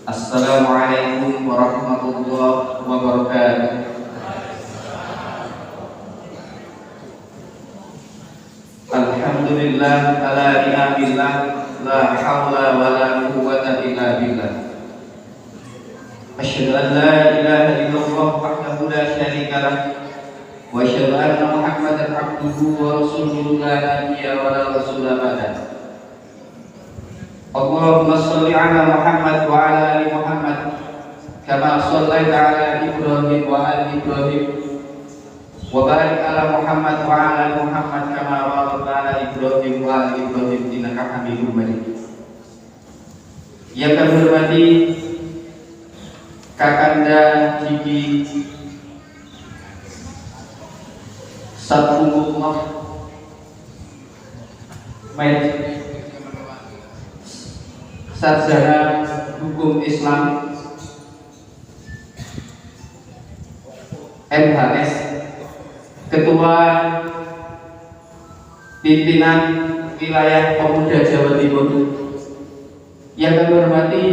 Assalamualaikum warahmatullahi wabarakatuh. Alhamdulillah ala ni'amillah, la hawla wa la quwwata illa billah. Asyhadu an la ilaha illallah wahdahu la syarika lah, wa asyhadu anna Muhammadan abduhu wa rasuluhu la nabiyya wa la rasula ba'da. Allahumma shalli ala Muhammad wa ala ali Muhammad kama shallaita ala Ibrahim wa ali Ibrahim wa barik ala Muhammad wa ala ali Muhammad kama barakta ala Ibrahim wa ali Ibrahim innaka Hamidum Majid. Yang kami hormati Kakanda Jiki Satungullah Sarjana Hukum Islam MHS, Ketua Pimpinan Wilayah Pemuda Jawa Timur. Yang kami hormati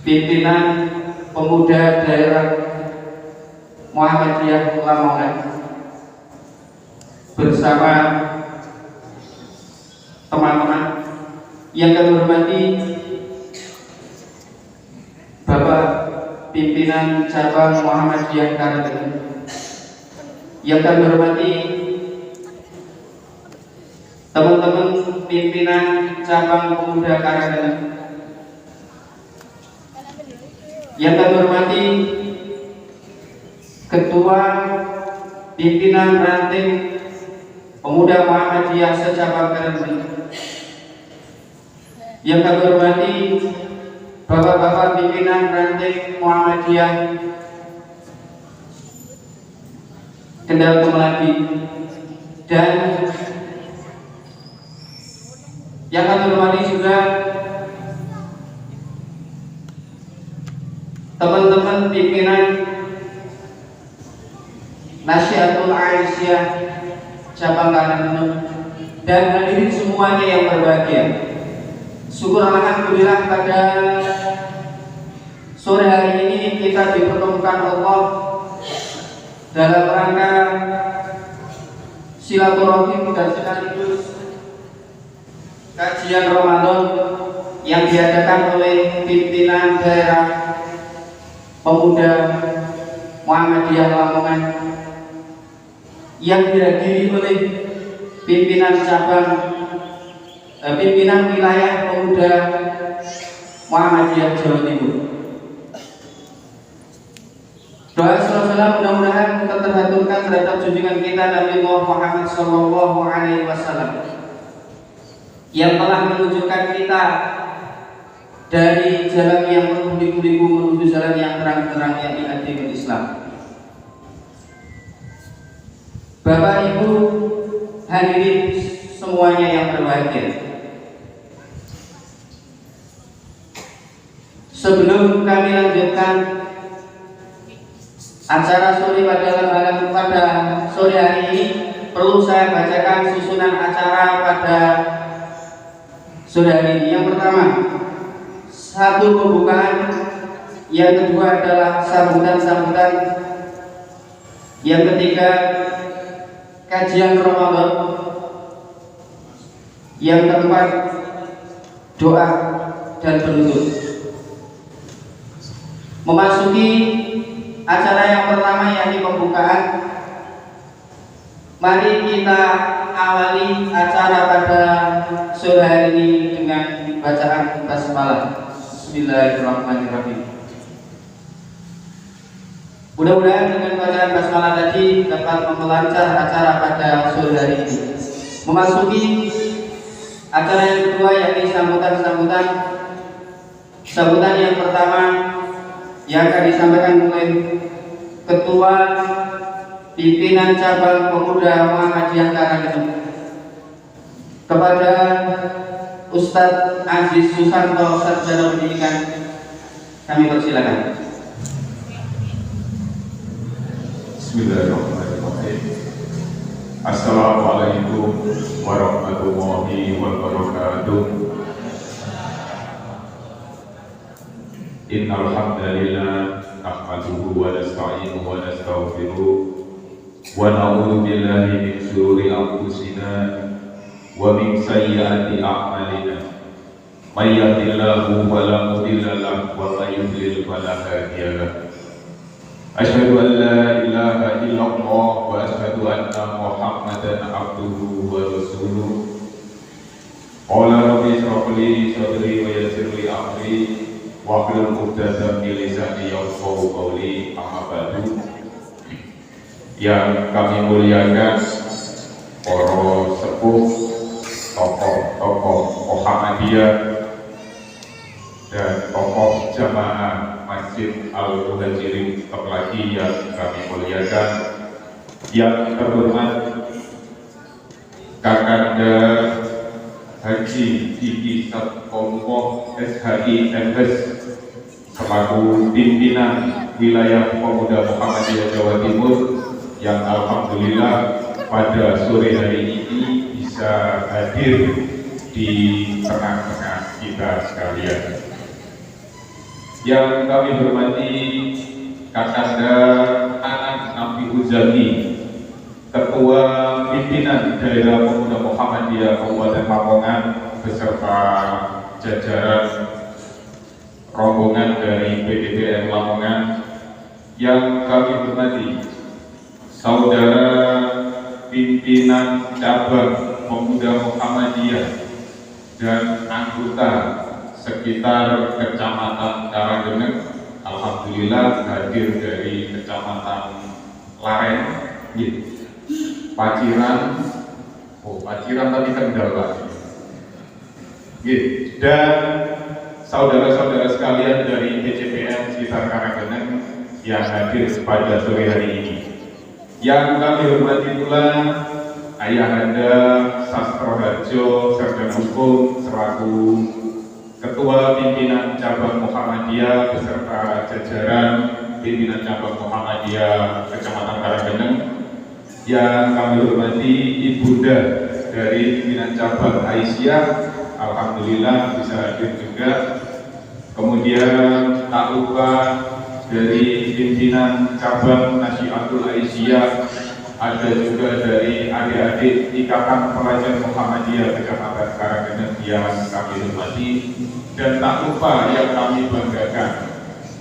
Pimpinan Pemuda Daerah Muhammadiyah Lamongan bersama teman-teman. Yang kami hormati Bapak Pimpinan Cabang Muhammadiyah Karangan. Yang kami hormati teman-teman pimpinan Cabang Pemuda Karangan. Yang kami hormati Ketua Pimpinan Ranting Pemuda Muhammadiyah secabang Karangan. Yang kami hormati Bapak-bapak pimpinan Ranting Muhammadiyah Kendal Kemelati, dan yang kami hormati juga teman-teman pimpinan Nasihatul Aisyah cabang Karangan dan hadirin semuanya yang berbahagia. Syukur alhamdulillah pada sore hari ini kita dipertemukan Allah dalam rangka silaturahim dan sekaligus kajian Ramadan yang diadakan oleh pimpinan daerah Pemuda Muhammadiyah Lamongan yang dihadiri oleh pimpinan cabang pimpinan wilayah Pemuda Muhammadiyah Jawa Timur. Doa salam mudah-mudahan terhaturkan terhadap junjungan kita Nabi Muhammad Sallallahu Alaihi Wasallam yang telah menunjukkan kita dari jalan yang penuh liku-liku menuju jalan yang terang-terang yang diadili Islam. Bapak Ibu hadirin semuanya yang berbahagia. Sebelum kami lanjutkan acara sore pada sore hari ini, perlu saya bacakan susunan acara pada sore hari ini. Yang pertama, satu pembukaan. Yang kedua adalah sambutan-sambutan. Yang ketiga, kajian Ramadan. Yang keempat, doa dan penutup. Memasuki acara yang pertama yakni pembukaan, mari kita awali acara pada sore hari ini dengan bacaan basmalah. Bismillahirrahmanirrahim. Mudah-mudahan dengan bacaan basmalah tadi dapat melancar acara pada sore hari ini. Memasuki acara yang kedua yakni sambutan-sambutan. Sambutan yang pertama yang akan disampaikan oleh Ketua Pimpinan Cabang Pemuda Muhammadiyah Karangan kepada Ustadz Aziz Susanto, Sarjana Pendidikan. Kami persilakan. Bismillahirrahmanirrahim. Assalamualaikum warahmatullahi wabarakatuh. Innal hamdalillah nahmaduhu wa nasta'inuhu wa nastaghfiruh wa na'udzu billahi min shururi anfusina wa min sayyiati a'malina. May yahdihillahu fala mudilla lahu wa may yudlil fala hadiya lahu. Asyhadu an la ilaha illallah wa asyhadu anna Muhammadan abduhu wa rasuluh. Qala rabbi ishrah li sadri wa yassir li amri wahlul 'uqdatam min lisani yafqahu qawli. Amma ba'du. Yang kami muliakan para sepuh, tokoh-tokoh Muhammadiyah dan tokoh jamaah Masjid Al-Muhajirin Keplagi yang kami muliakan, yang terhormat Kakanda Haji Diki Satkomoh SHI MS selaku pimpinan wilayah pemuda Muhammadiyah Jawa Timur, yang alhamdulillah pada sore hari ini bisa hadir di tengah-tengah kita sekalian. Yang kami hormati Kakanda Anak Nabi Uzami, Ketua Pimpinan Daerah Pemuda Muhammadiyah Kabupaten Lamongan beserta jajaran rombongan dari PDPM Lamongan. Yang kami hormati Saudara Pimpinan Cabang Pemuda Muhammadiyah dan anggota sekitar Kecamatan Karanggeneng, alhamdulillah hadir dari Kecamatan Laren, Paciran, Paciran tadi Kendal, dan saudara-saudara sekalian dari PCPM sekitar Karanggeneng yang hadir pada sore hari ini. Yang kami hormati pula Ayahanda Sastro Harjo Sarjana Hukum selaku Ketua Pimpinan Cabang Muhammadiyah beserta jajaran Pimpinan Cabang Muhammadiyah Kecamatan Karanggeneng. Yang kami hormati Ibunda dari Pimpinan Cabang Aisyah, alhamdulillah bisa hadir juga. Kemudian tak lupa dari Pimpinan Cabang Nasyiatul Aisyah, ada juga dari adik-adik Ikatan Pelajar Muhammadiyah Kecamatan Karanggeneng yang kami hormati. Dan tak lupa yang kami banggakan,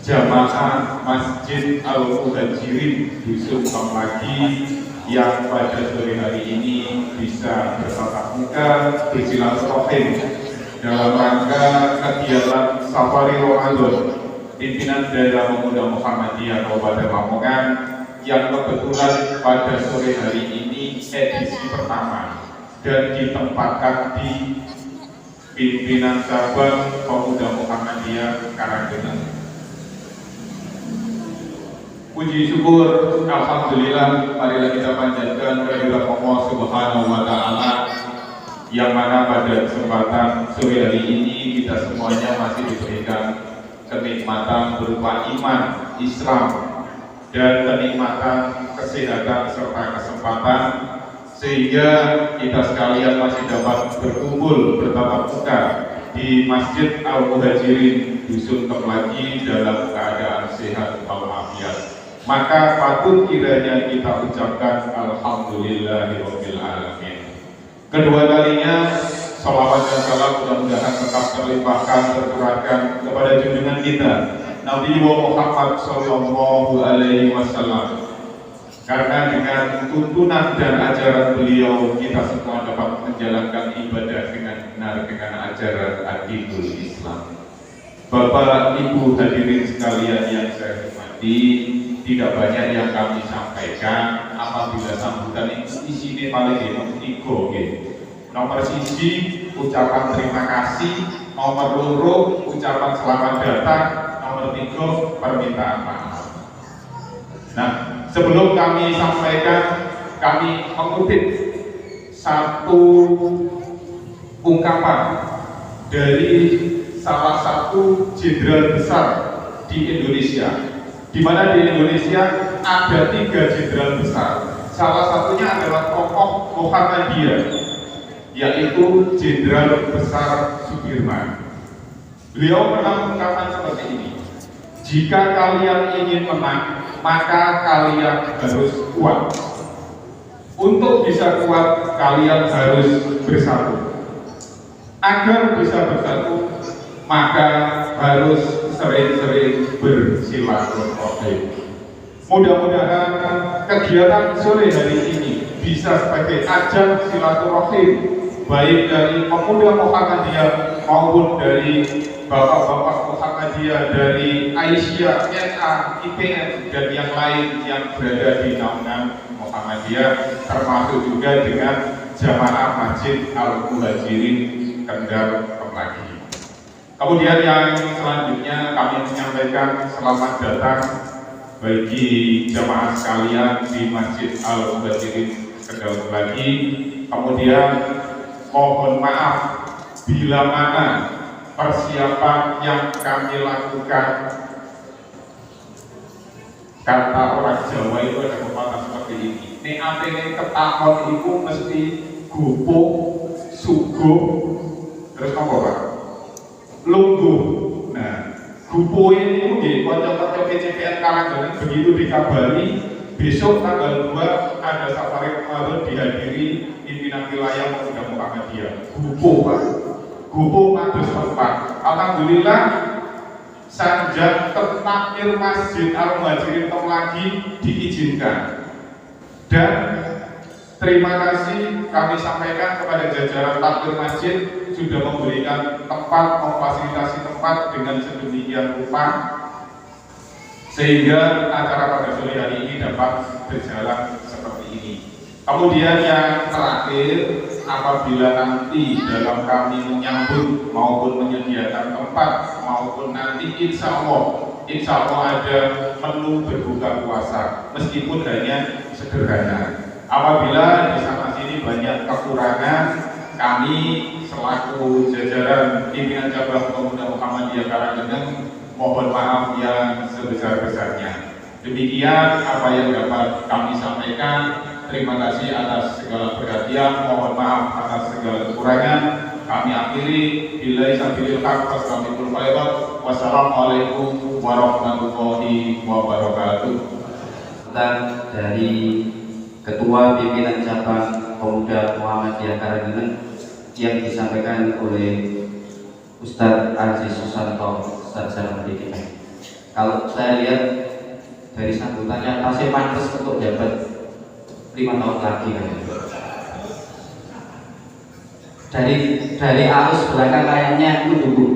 jamaah Masjid Al-Muhajirin Dusun Keplagi yang pada sore hari ini bisa bertatap muka, bersilaturahim dalam rangka kegiatan Safari Ramadan Pimpinan Daerah Pemuda Muhammadiyah Kabupaten Lamongan, yang kebetulan pada sore hari ini edisi pertama dan ditempatkan di Pimpinan Cabang Pemuda Muhammadiyah Karanggeneng. Puji syukur, alhamdulillah, marilah kita panjatkan kehadirat Allah Subhanahu wa Ta'ala, yang mana pada kesempatan sore hari ini kita semuanya masih diberikan kenikmatan berupa iman, Islam, dan kenikmatan kesehatan serta kesempatan, sehingga kita sekalian masih dapat berkumpul bertatap muka di Masjid Al-Muhajirin Dusun Keplagi dalam keadaan sehat walafiat. Maka patut kiranya kita ucapkan alhamdulillahirabbil alamin. Kedua kalinya salawat dan salam mudah-mudahan tetap terlimpahkan tercurahkan kepada junjungan kita Nabi Muhammad Sallallahu Alaihi Wasallam, karena dengan tuntunan dan ajaran beliau kita semua dapat menjalankan ibadah dengan benar dengan ajaran Ad-Dinul Islam. Bapak Ibu hadirin sekalian yang saya hormati, tidak banyak yang kami sampaikan apabila sambutan itu isinya paling tiga. Nomor siji ucapan terima kasih, nomor loro ucapan selamat datang, nomor tiga permintaan maaf. Nah, sebelum kami sampaikan, kami mengutip satu ungkapan dari salah satu jenderal besar di Indonesia, di mana di Indonesia ada 3 jenderal besar. Salah satunya adalah tokoh Muhammadiyah, yaitu Jenderal Besar Sudirman. Beliau pernah mengungkapkan seperti ini: Jika kalian ingin menang, maka kalian harus kuat. Untuk bisa kuat, kalian harus bersatu. Agar bisa bersatu, maka harus sering-sering bersilaturahim. Mudah-mudahan kegiatan sore hari ini bisa sebagai ajang silaturahim, baik dari pemuda Muhammadiyah maupun dari bapak-bapak Muhammadiyah, dari Aisyah, NA, IPN, dan yang lain yang berada di naungan Muhammadiyah, termasuk juga dengan jamaah Masjid Al-Muhajirin Kendal Kemlaki. Kemudian yang selanjutnya kami menyampaikan selamat datang bagi jamaah sekalian di Masjid Al-Muhajirin Kendal Kemlaki. Kemudian mohon maaf bila mana persiapan yang kami lakukan, kata orang Jawa itu ada pepatah seperti ini. Nek atene ketakon iku mesti gupuk, suguh, terus apa Pak? Lungguh. Nah, gupuk ini nggih kanca-kanca PCPN Karanggeneng begitu dikabari besok tanggal 2 ada safari Ramadan dihadiri pimpinan wilayah Pemuda Muhammadiyah. Gupuk Pak. Gupuk mados tempat. Alhamdulillah sanjak takmir Masjid Al-Muhajirin lagi diizinkan. Dan terima kasih kami sampaikan kepada jajaran takmir masjid sudah memberikan tempat, memfasilitasi tempat dengan sedemikian rupa sehingga acara pada sore hari ini dapat berjalan seperti ini. Kemudian yang terakhir, apabila nanti dalam kami menyambut maupun menyediakan tempat maupun nanti insya Allah ada menu berbuka puasa meskipun hanya sederhana. Apabila di sana sini banyak kekurangan, kami selaku jajaran pimpinan cabang Pemuda Muhammadiyah Karanggeneng mohon maaf yang sebesar-besarnya. Demikian apa yang dapat kami sampaikan. Terima kasih atas segala perhatian, mohon maaf atas segala kekurangan. Kami akhiri billahi sabilil haq wassalamualaikum warahmatullahi wabarakatuh. Dan dari Ketua Pimpinan Cabang Pemuda Muhammadiyah Karanggeneng yang disampaikan oleh Ustadz Aziz Susanto, Sarjana Pendidikan. Kalau saya lihat dari sambutannya pasti pantas untuk dapat 5 tahun lagi kan. Dari arus belakang kayaknya mendukung.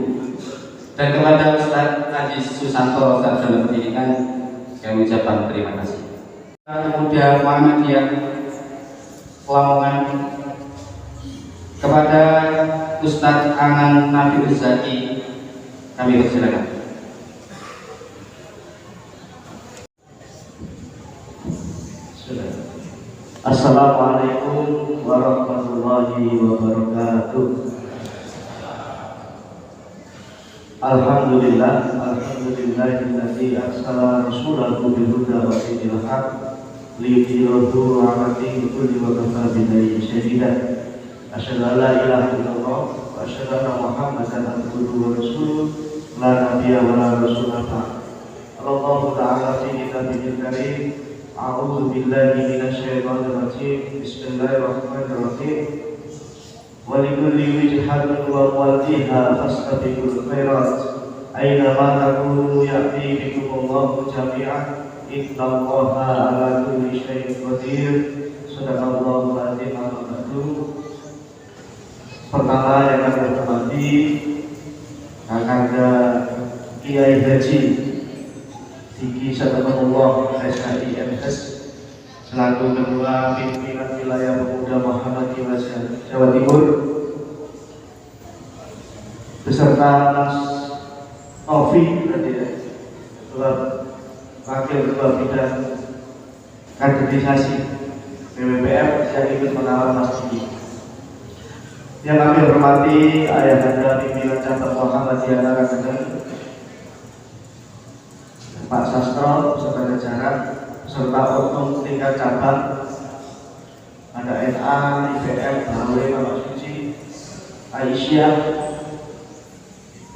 Dan kepada Ustadz Aziz Susanto, Sarjana Pendidikan, kami ucapkan terima kasih. Pemuda Muhammadiyah Lamongan, kepada Ustadz Angan Nabi Zaki, kami persilakan. Assalamualaikum warahmatullahi wabarakatuh. Alhamdulillahilladzi arsala rasulahu bil huda wa dinil haq liyudhhirahu 'ala dini kulli wa kafa billahi shahidan. Asyhadu an la ilaha illallah wa asyhadu anna Muhammadan abduhu wa rasuluh la nabiyya wa la rasula ba'd. Allahu ta'ala fi kitabihil karim. A'udzu billahi minasyaitonir rajim. Bismillahirrahmanirrahim. Wa likulli wijhatin wa muwajjiha fastabiqul khairat. Aina ma takunu ya'ti bikumullahu jami'an. Innallaha 'ala kulli syai'in qadir. Shadaqallahu al-'azim. Pertama yang kami hormati Kakanda Kiai Haji Diki Sadaqallah SHIMS selaku Ketua Pimpinan Wilayah Pemuda Muhammadiyah Jawa Timur beserta Mas Novi Ketua Wakil Ketua Bidang Kaderisasi BWPM yang ikut mengawal Mas Diki. Yang kami hormati Ayahanda Pimpinan Cabang Muhammadiyah Karanggeneng, Pak Sastro beserta jajaran beserta oknum tingkat cabang, ada NA, IPM, Bawe, Bapak Suci, Aisyah,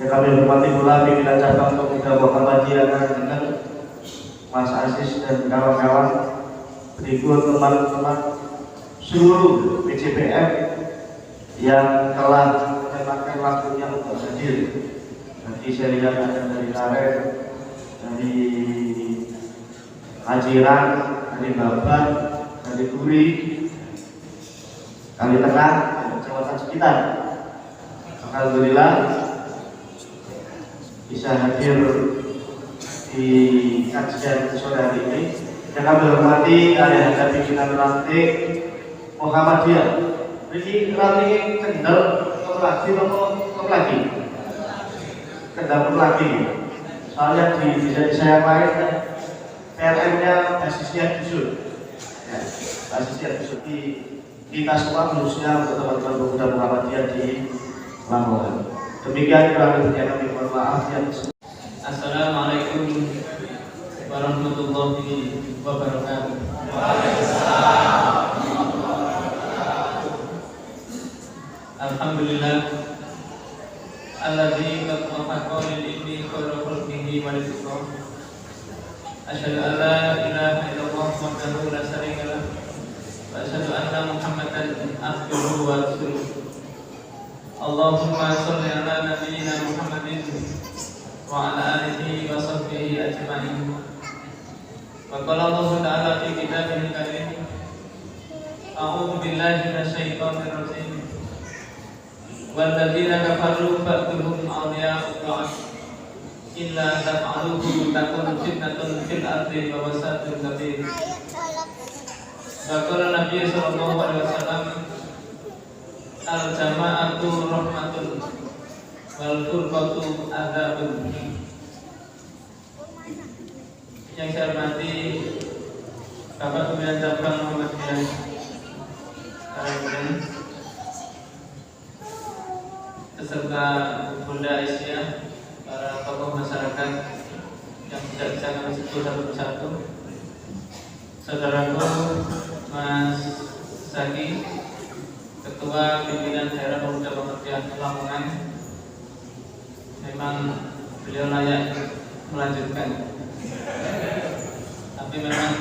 Yang kami hormati pula pimpinan cabang pemuda Muhammadiyah dengan Mas Aziz dan kawan-kawan, berikut teman-teman seluruh PCPM yang telah menyempatkan waktunya untuk hadir. Nanti saya lihat ada dari Laren, dari Ajiran, dari Babat, dari Turi, Kali Tengah, dan kecamatan sekitar. Alhamdulillah bisa hadir di kajian sore hari ini. Yang kami hormati ayah pimpinan ranting Muhammadiyah. Ini ranting Kendal lagi atau lagi? Kendal lagi. Soalnya di desa yang lain PLN-nya basisnya dusun. Ya, basisnya dusun di kita semua khususnya untuk teman-teman pemuda Muhammadiyah di Lamongan. Demikian kurang lebihnya kami mohon maaf yang Assalamualaikum warahmatullahi wabarakatuh. Alhamdulillah alladzi qad wafaqa lil ilmi khairu khalqihi wa rizqah. Asyhadu an la ilaha illallah wahdahu la syarika lah wa asyhadu anna Muhammadan abduhu wa rasuluh. Allahumma shalli ala nabiyyina Muhammadin wa ala alihi wa sahbihi ajma'in. Wa qala Allah ta'ala fi kitabihil karim, a'udzu billahi minasyaitonir rajim. Walladzina kafaru ba'duhum awliya'u ba'd illa taf'aluhu takun fitnatun fil ardi wa fasadun kabir. Wa qala Nabi sallallahu alaihi wasallam, al-jama'atu rahmatun wal furqatu adzabun. Yang saya hormati Bapak Pimpinan Cabang Muhammadiyah Karanggen beserta Bunda Aisyah, para tokoh masyarakat yang tidak bisa kami sebut satu persatu, saudaraku Mas Zaki, Ketua Pimpinan Daerah Pemuda Muhammadiyah Lamongan. Memang beliau layak melanjutkan, tapi memang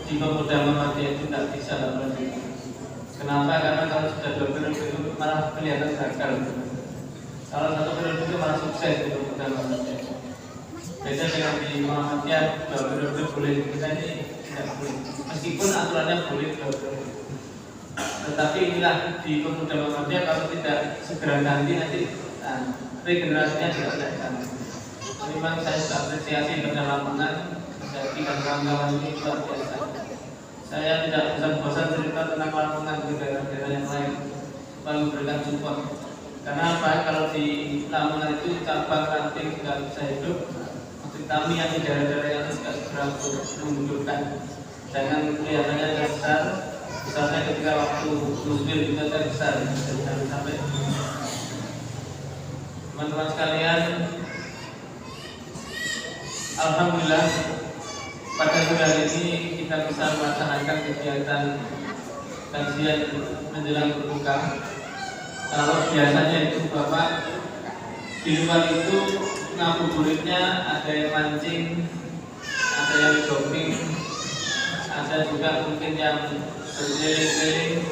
di Pemuda Muhammadiyah itu tidak bisa melanjutkan. Kenapa? Karena kalau sudah 2 periode itu malah kelihatan gagal. Kalau 1 periode itu malah sukses di Pemuda Muhammadiyah. Beda dengan di Muhammadiyah, 2 periode boleh, kita ini tidak boleh. Meskipun aturannya boleh 2 periode. Tetapi inilah di Pemuda Muhammadiyah, kalau tidak segera ganti nanti regenerasinya tidak ada di sana. Memang saya sudah apresiasi pada Lamongan, jadi dan kawan-kawan ini luar biasa. Saya tidak bosan-bosan cerita tentang Lamongan di daerah-daerah yang lain, lalu memberikan support. Karena apa? Kalau di Lamongan itu cabang ranting sudah bisa hidup, maksud kami yang di daerah-daerah yang tidak segera menghidupkan. Jangan kelihatannya besar, misalnya ketika waktu Gusmir juga terbesar, jangan sampai. Teman-teman sekalian, alhamdulillah pada bulan ini kita bisa melaksanakan kegiatan kajian menjelang berbuka. Kalau biasanya itu Bapak di luar itu ngabuburitnya ada yang mancing, ada yang jogging, ada juga mungkin yang berkeliling-keliling.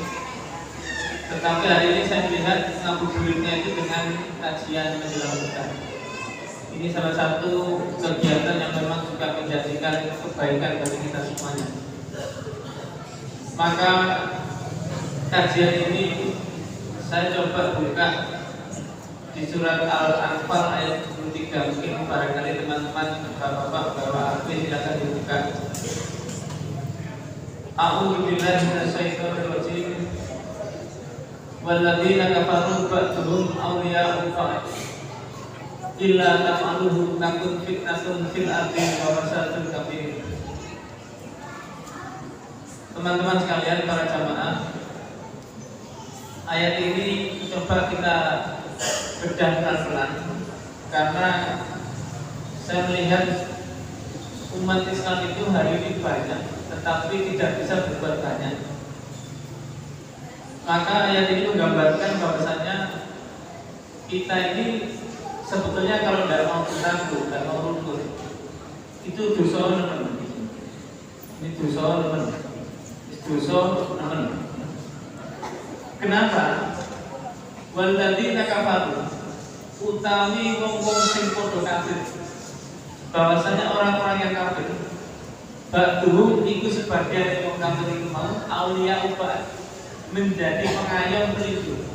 Tetapi hari ini saya melihat ngabuburitnya itu dengan kajian menjelang berbuka. Ini salah satu kegiatan yang memang juga menjadikan kebaikan bagi kita semuanya. Maka kajian ini saya coba buka di surat Al-Anfal ayat 23. Mungkin barangkali teman-teman bapak-bapak bawa HP silakan dibuka. A'udzu billahi minasyaitonir rajim. Walladzina kafaru ba'duhum awliya'u ba'd illa taf'aluhu takun fitnatun fil ardi wa fasadun kabir. Teman-teman sekalian, para jamaah, ayat ini coba kita bedah pelan-pelan, karena saya melihat umat Islam itu hari ini banyak, tetapi tidak bisa berbuat banyak. Maka ayat ini menggambarkan bahwasanya kita ini sebetulnya kalau tidak mau bersatu, tidak mau rukun, itu dosa nemen. Ini dosa nemen. Dosa nemen. Kenapa? Waladina kafaru, utawi wong-wong sing padha kafir. Bahwasanya orang-orang yang kafir, ba'duhum iku sebagian wong kafir iku mau auliya uba, menjadi pengayom pelindung.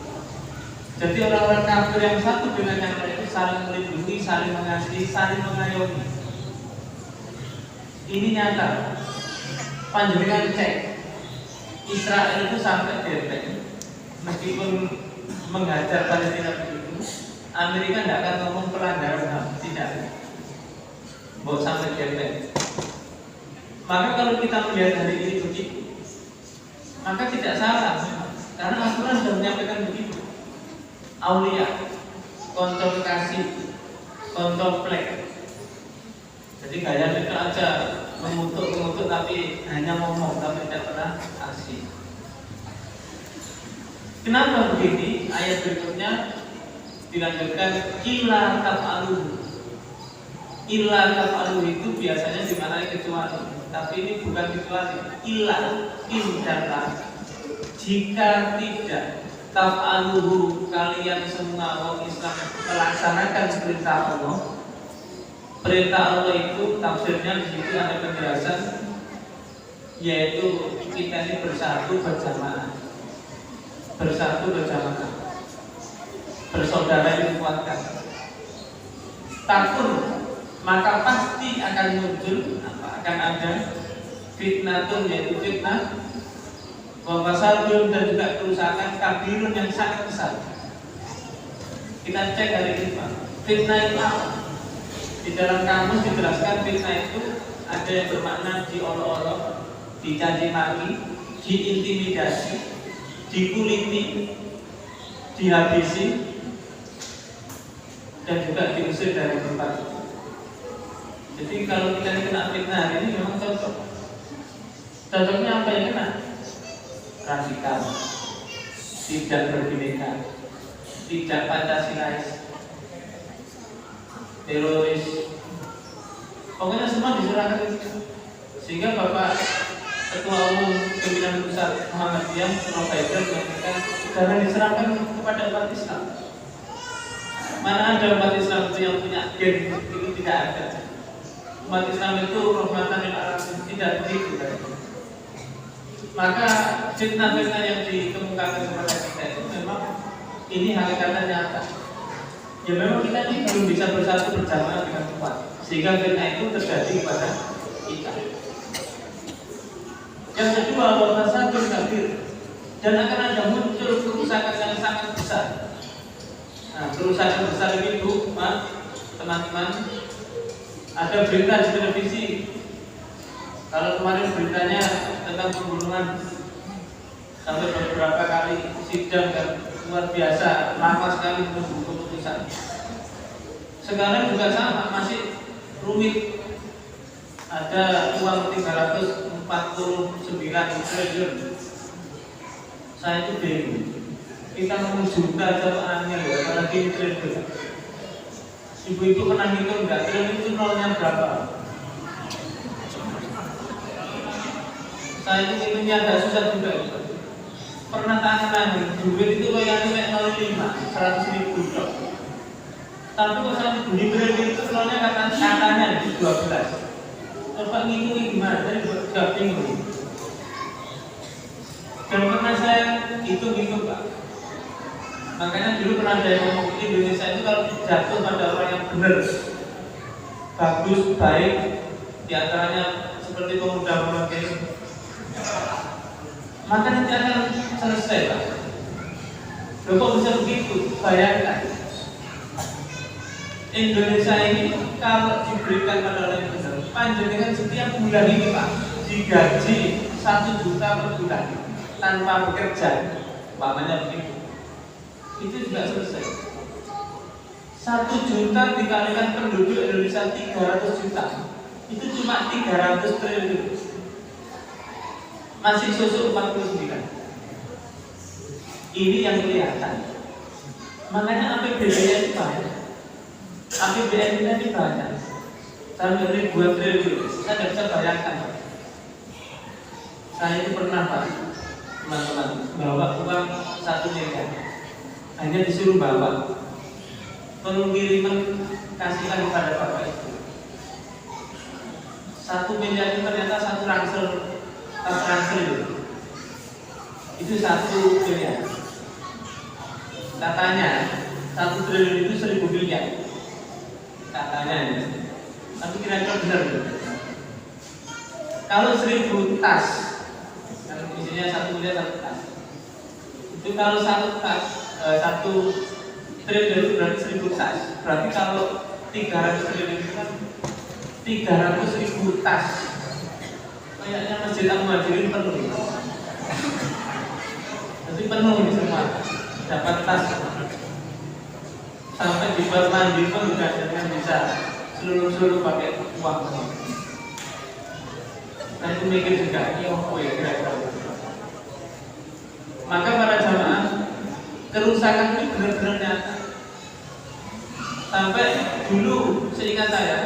Jadi orang-orang kafir yang satu dengan yang lain saling melindungi, saling mengasihi, saling mengayomi. Ini nyata. Panjenengan cek, Israel itu sampai deadline, meskipun menghajar Palestina begitu, Amerika tidak akan ngomong pelanggaran HAM, tidak. Bawa sampai deadline. Maka kalau kita melihat hari ini begitu, maka tidak salah, karena Al-Quran sudah menyampaikan begitu. Aulia, kontrol kasih, kontrol plek. Jadi gaya itu aja mengutuk tapi hanya ngomong tapi tidak pernah aksi. Kenapa begini? Ayat berikutnya dilanjutkan illa taf'aluhu. Illa taf'aluhu itu biasanya dimaknai kecuali, tapi ini bukan kecuali. Illa indalla. Jika tidak taf'aluhu, kalian semua orang Islam melaksanakan perintah Allah. Perintah Allah itu tafsirnya di situ ada penjelasan, yaitu kita ini bersatu berjamaah, bersaudara dikuatkan. Takun, maka pasti akan muncul, akan ada fitnatun, yaitu fitnah, wafasadun, dan juga kerusakan kabirun yang sangat besar. Kita cek hari ini Pak, fitnah itu apa? Di dalam kamus dijelaskan fitnah itu ada yang bermakna diolok-olok, dicaci maki, diintimidasi, dikuliti, dihabisi, dan juga diusir dari tempat. Jadi kalau kita kena fitnah hari ini memang cocok. Cocoknya apa yang kena? Radikal, tidak berbineka, tidak Pancasilais, teroris, pokoknya semua diserahkan itu. Sehingga Bapak Ketua Umum Pimpinan Pusat Muhammadiyah Prof. mengatakan karena diserahkan kepada umat Islam. Mana ada umat Islam itu yang punya gen, itu tidak ada. Umat Islam itu rahmatan lil alamin, tidak begitu. Maka fitnah-fitnah yang dikemukakan kepada kita itu memang ini hakikatnya nyata. Ya memang kita ini belum bisa bersatu berjamaah dengan kuat, sehingga fitnah itu terjadi kepada kita. Yang kedua, wafasadun kabir, dan akan ada muncul kerusakan yang sangat besar. Nah, kerusakan besar ini Bu, teman-teman, ada berita di televisi. Kalau kemarin beritanya tentang pembunuhan sampai beberapa kali sidang dan luar biasa, lama sekali menunggu keputusan. Sekarang juga sama, masih rumit. Ada uang 349 triliun. Saya itu bingung. Kita ngomong juta atau aneh ya, apalagi triliun. Ibu-ibu pernah hitung enggak? Triliun itu nolnya berapa? Saya itu hitungnya agak susah juga. Pernah tanya duit itu kayak 0,5, 100.000 dok. Tapi kalau saya beli triliun itu nolnya katanya di 12. Coba ngitungin gimana? Saya juga bingung. Dan pernah saya hitung Pak. Makanya dulu pernah ada yang ngomong Indonesia itu kalau jatuh pada orang yang benar, bagus, baik, diantaranya seperti pemuda memakai, maka nanti akan selesai Pak. Kok bisa begitu? Bayangkan Indonesia ini kalau diberikan pada orang yang benar, panjenengan setiap bulan ini Pak digaji 1 juta per bulan tanpa bekerja, umpamanya begitu, itu juga selesai. 1 juta dikalikan penduduk Indonesia 300 juta, itu cuma 300 triliun. Masih susuk 49. Ini yang kelihatan. Makanya APBD-nya itu banyak. APBN kita ini banyak, sampai ribuan triliun. Saya tidak bisa bayangkan. Saya itu pernah Pak, teman-teman, bawa uang 1 miliar, hanya disuruh bawa, pengiriman kasihkan kepada Bapak itu. 1 miliar itu ternyata satu ransel itu 1 miliar. Katanya 1 triliun itu 1000 miliar. Katanya ya. Tapi kira-kira benar. Kalau 1000 tas, kan isinya 1 miliar 1 tas. Itu kalau 1 tas 1 triliun itu berarti 1000 tas. Berarti kalau 300 triliun itu kan 300.000 tas. Kayaknya Masjid Al-Muhajirin penuh. Jadi penuh ini semua. Dapat tas. Sampai di bawah mandi pun juga jangan bisa seluruh pakai uang. Nah itu mikir juga, ini apa ya kira-kira. Maka para jamaah, kerusakan ini benar-benar nyata. Sampai dulu seingat saya,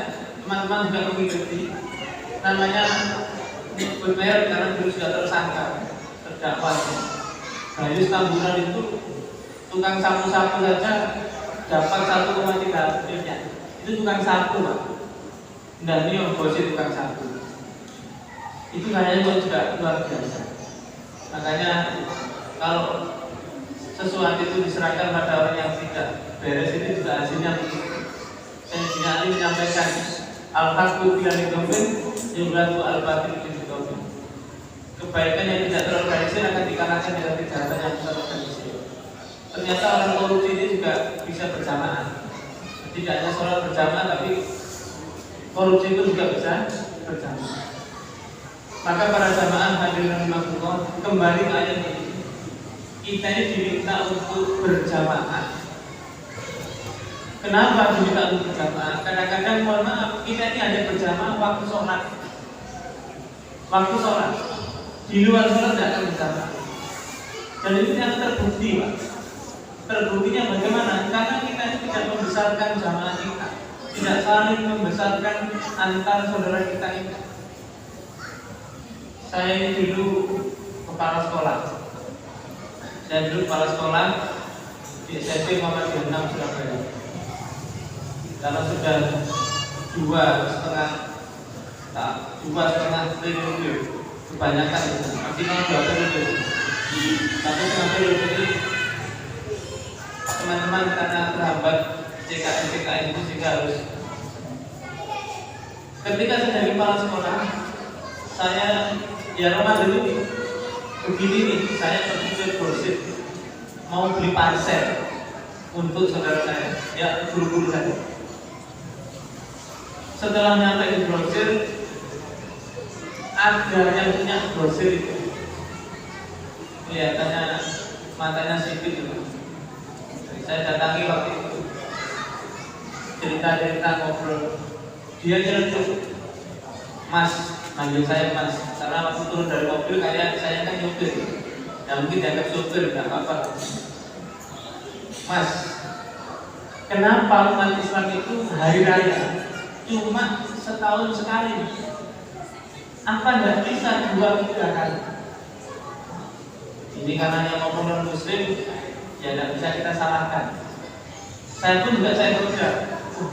teman-teman juga mengikuti, namanya berbayar karena dulu sudah tersangka, terdakwa. Gayus Tamburan itu tukang sapu-sapu saja dapat 1,3 miliar. Itu tukang sapu Pak. Dan ini yang bosnya tukang sapu. Itu kayaknya juga luar biasa. Makanya kalau sesuatu itu diserahkan pada orang yang tidak beres itu juga hasilnya begitu. Sayyidina Ali menyampaikan al-haqqu bila didomin yublatu al-batil bila didomin. Kebaikan yang tidak terorganisir akan dikalahkan dengan kejahatan yang terorganisir. Ternyata orang korupsi ini juga bisa berjamaah. Tidak hanya sholat berjamaah, tapi korupsi itu juga bisa berjamaah. Maka para jamaah hadirin rahimakumullah, kembali ke ayat ini. Kita ini diminta untuk berjamaah. Kenapa diminta untuk berjamaah? Kadang-kadang mohon maaf, kita ini hanya berjamaah waktu sholat. Waktu sholat. Di luar sholat tidak akan berjamaah. Dan itu yang terbukti Pak. Terbuktinya bagaimana? Karena kita ini tidak membesarkan jamaah kita, tidak saling membesarkan antar saudara kita ini. Saya ini dulu kepala sekolah. Saya dulu kepala sekolah di SMP Muhammadiyah 6 Surabaya. Karena sudah 2,5 triliun kebanyakan itu, maksimal 2 triliun. Tapi sampai ini teman-teman karena terhambat CKN itu sehingga harus. Ketika saya jadi kepala sekolah, saya ya Ramadan dulu begini nih, saya terpikir brosur mau beli parsel untuk saudara saya, ya guru-guru saya. Setelah nyampe di brosur, ada yang punya brosur itu, kelihatannya matanya sipit itu. Saya datangi waktu itu, cerita-cerita ngobrol, dia nyeletuk, Mas, manggil saya Mas, karena waktu turun dari mobil kayak saya kan nyopir, ya mungkin dianggap sopir, nggak apa-apa. Mas, kenapa umat Islam itu hari raya cuma setahun sekali? Apa nggak bisa 2-3 kali? Ini karena yang ngomong non Muslim, ya tidak bisa kita salahkan. Saya pun juga saya kerja,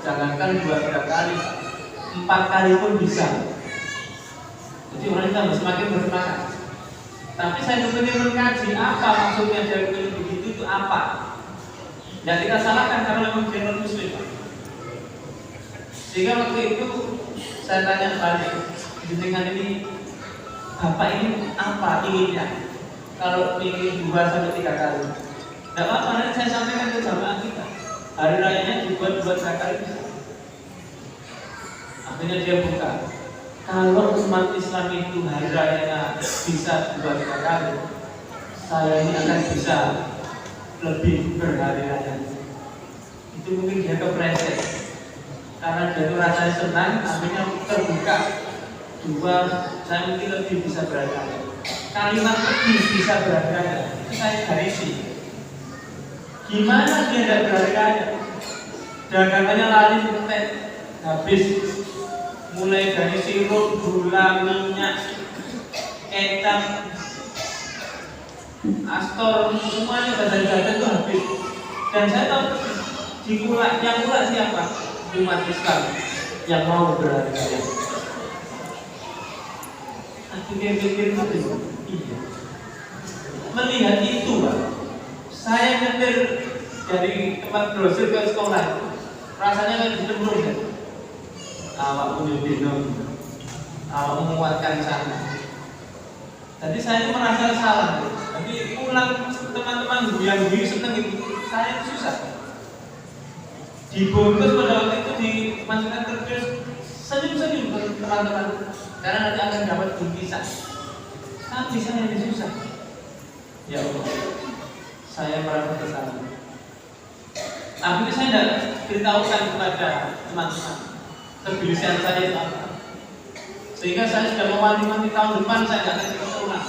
jangankan 2-3 kali, 4 kali pun bisa. Jadi orang kita semakin bersemangat. Tapi saya kemudian mengkaji apa maksudnya dari begitu itu apa. Ya kita salahkan karena memang dia non Muslim. Sehingga waktu itu saya tanya balik, jenengan ini bapak ini apa inginnya? Kalau ingin 2-3 kali. Tidak apa-apa, nanti saya sampaikan ke jamaah kita. Hari rayanya dibuat 2-3 kali bisa. Akhirnya dia buka. Kalau umat Islam itu hari rayanya bisa 2-3 kali, saya ini akan bisa lebih berhari raya. Itu mungkin dia kepreset. Karena dia itu rasanya senang, akhirnya terbuka. 2, saya mungkin lebih bisa berhari raya. Kalimat lebih bisa berhari raya, itu saya garisi. Gimana dia tidak berhari raya? dagangannya lari seperti habis, mulai dari sirup, gula, minyak, kecap, astor, semuanya badan-badan itu habis. Dan saya tahu yang kulak siapa? Umat Islam yang mau berharga. Akhirnya pikir itu, iya. Melihat itu, Pak, saya nyetir dari tempat grosir ke sekolah, rasanya kan ditembrung ya. Awak punya bingung, awak menguatkan sana. Jadi saya itu merasa salah. Jadi pulang teman-teman yang seneng itu, saya susah. Dibungkus pada waktu itu dimasukkan kerdus, senyum-senyum teman-teman, karena nanti akan dapat bingkisan. Tapi saya ini susah. Ya Allah, saya merasa bersalah. Akhirnya saya tidak beritahukan kepada teman-teman kegelisahan saya itu apa. Sehingga saya sudah mewanti-wanti tahun depan saya tidak akan ikut ulang.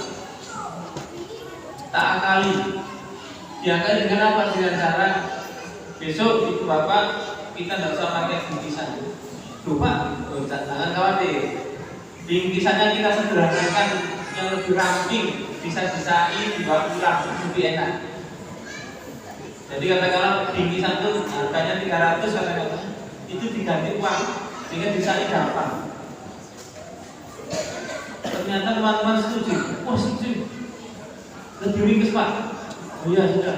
Tak akali. Diakali dengan apa? Dengan cara besok ibu bapak kita tidak usah pakai bingkisan. Lupa, jangan khawatir. Bingkisannya kita sederhanakan yang lebih ramping, bisa disai, dibawa pulang, lebih enak. Jadi katakanlah bingkisan itu harganya 300 katakanlah, itu diganti uang sehingga disai gampang. Ternyata teman-teman setuju, oh setuju, lebih ringkes Pak. Oh iya sudah.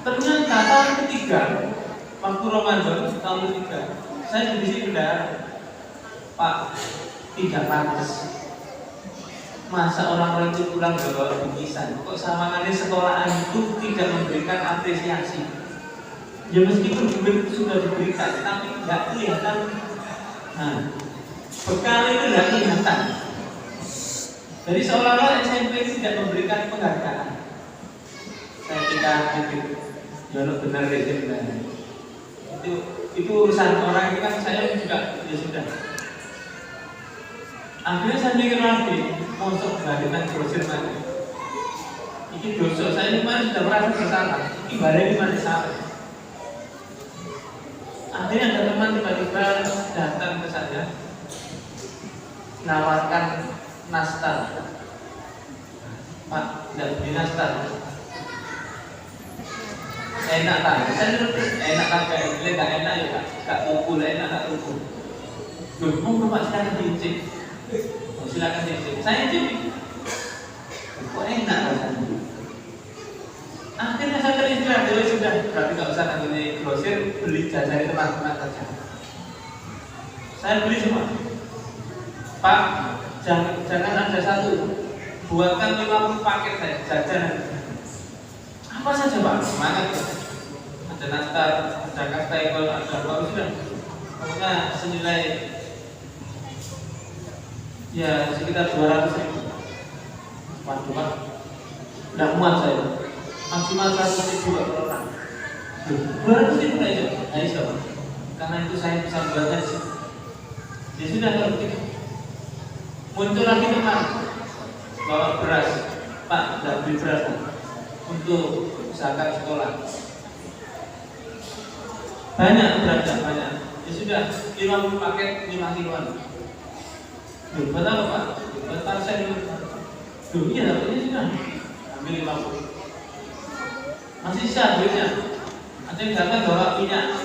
Ternyata tahun ketiga, waktu Ramadan tahun ketiga, saya di sini udah Pak, tidak pantas. Masa orang-orang itu pulang bawa bingkisan, kok sawangannya sekolahan itu tidak memberikan apresiasi. Ya meskipun duit itu sudah diberikan, tapi tidak kelihatan. Nah, bekal itu tidak kelihatan. Jadi seolah-olah SMP tidak memberikan penghargaan. Saya pikir, ya benar deh sebenarnya. Itu urusan orang itu kan, saya juga ya sudah. Akhirnya saya mikir lagi, masuk bagian grosir mana? Ini dosa saya ini kemarin sudah merasa bersalah. Ini barang di mana salah? Akhirnya ada teman tiba-tiba datang ke saya, nawarkan nastar. Pak, tidak beli nastar. Enak tak? Saya enak tak? Tidak enak ya Pak? Tak tuku, enak tak tuku. Dulu Pak silakan diicip. Silakan diicip. Saya icip. Kok enak rasanya? Akhirnya saya terinspirasi, jadi sudah berarti nggak usah nanti grosir, beli jajan teman-teman saja. Saya beli semua. Pak, jangan ada satu, buatkan 50 paket saya jajan. Apa saja Pak? Semangat. Ada nastar, ada kastengel, ada apa sudah. Pokoknya senilai ya sekitar 200.000. Waduh Pak, tidak muat saya. Maksimal 100.000 per orang. 200.000 aja, nah itu Pak. Karena itu saya bisa buatnya sih. Ya sudah kalau begitu. Muncul lagi teman bawa beras, Pak, tidak beli beras Pak, untuk zakat sekolah. Banyak berasnya banyak. Ya sudah 50 paket 5 kiloan. Buat apa Pak? Buat parcel. Iya dapatnya sudah. Ambil 50. Masih sisa duitnya. Ada yang datang bawa minyak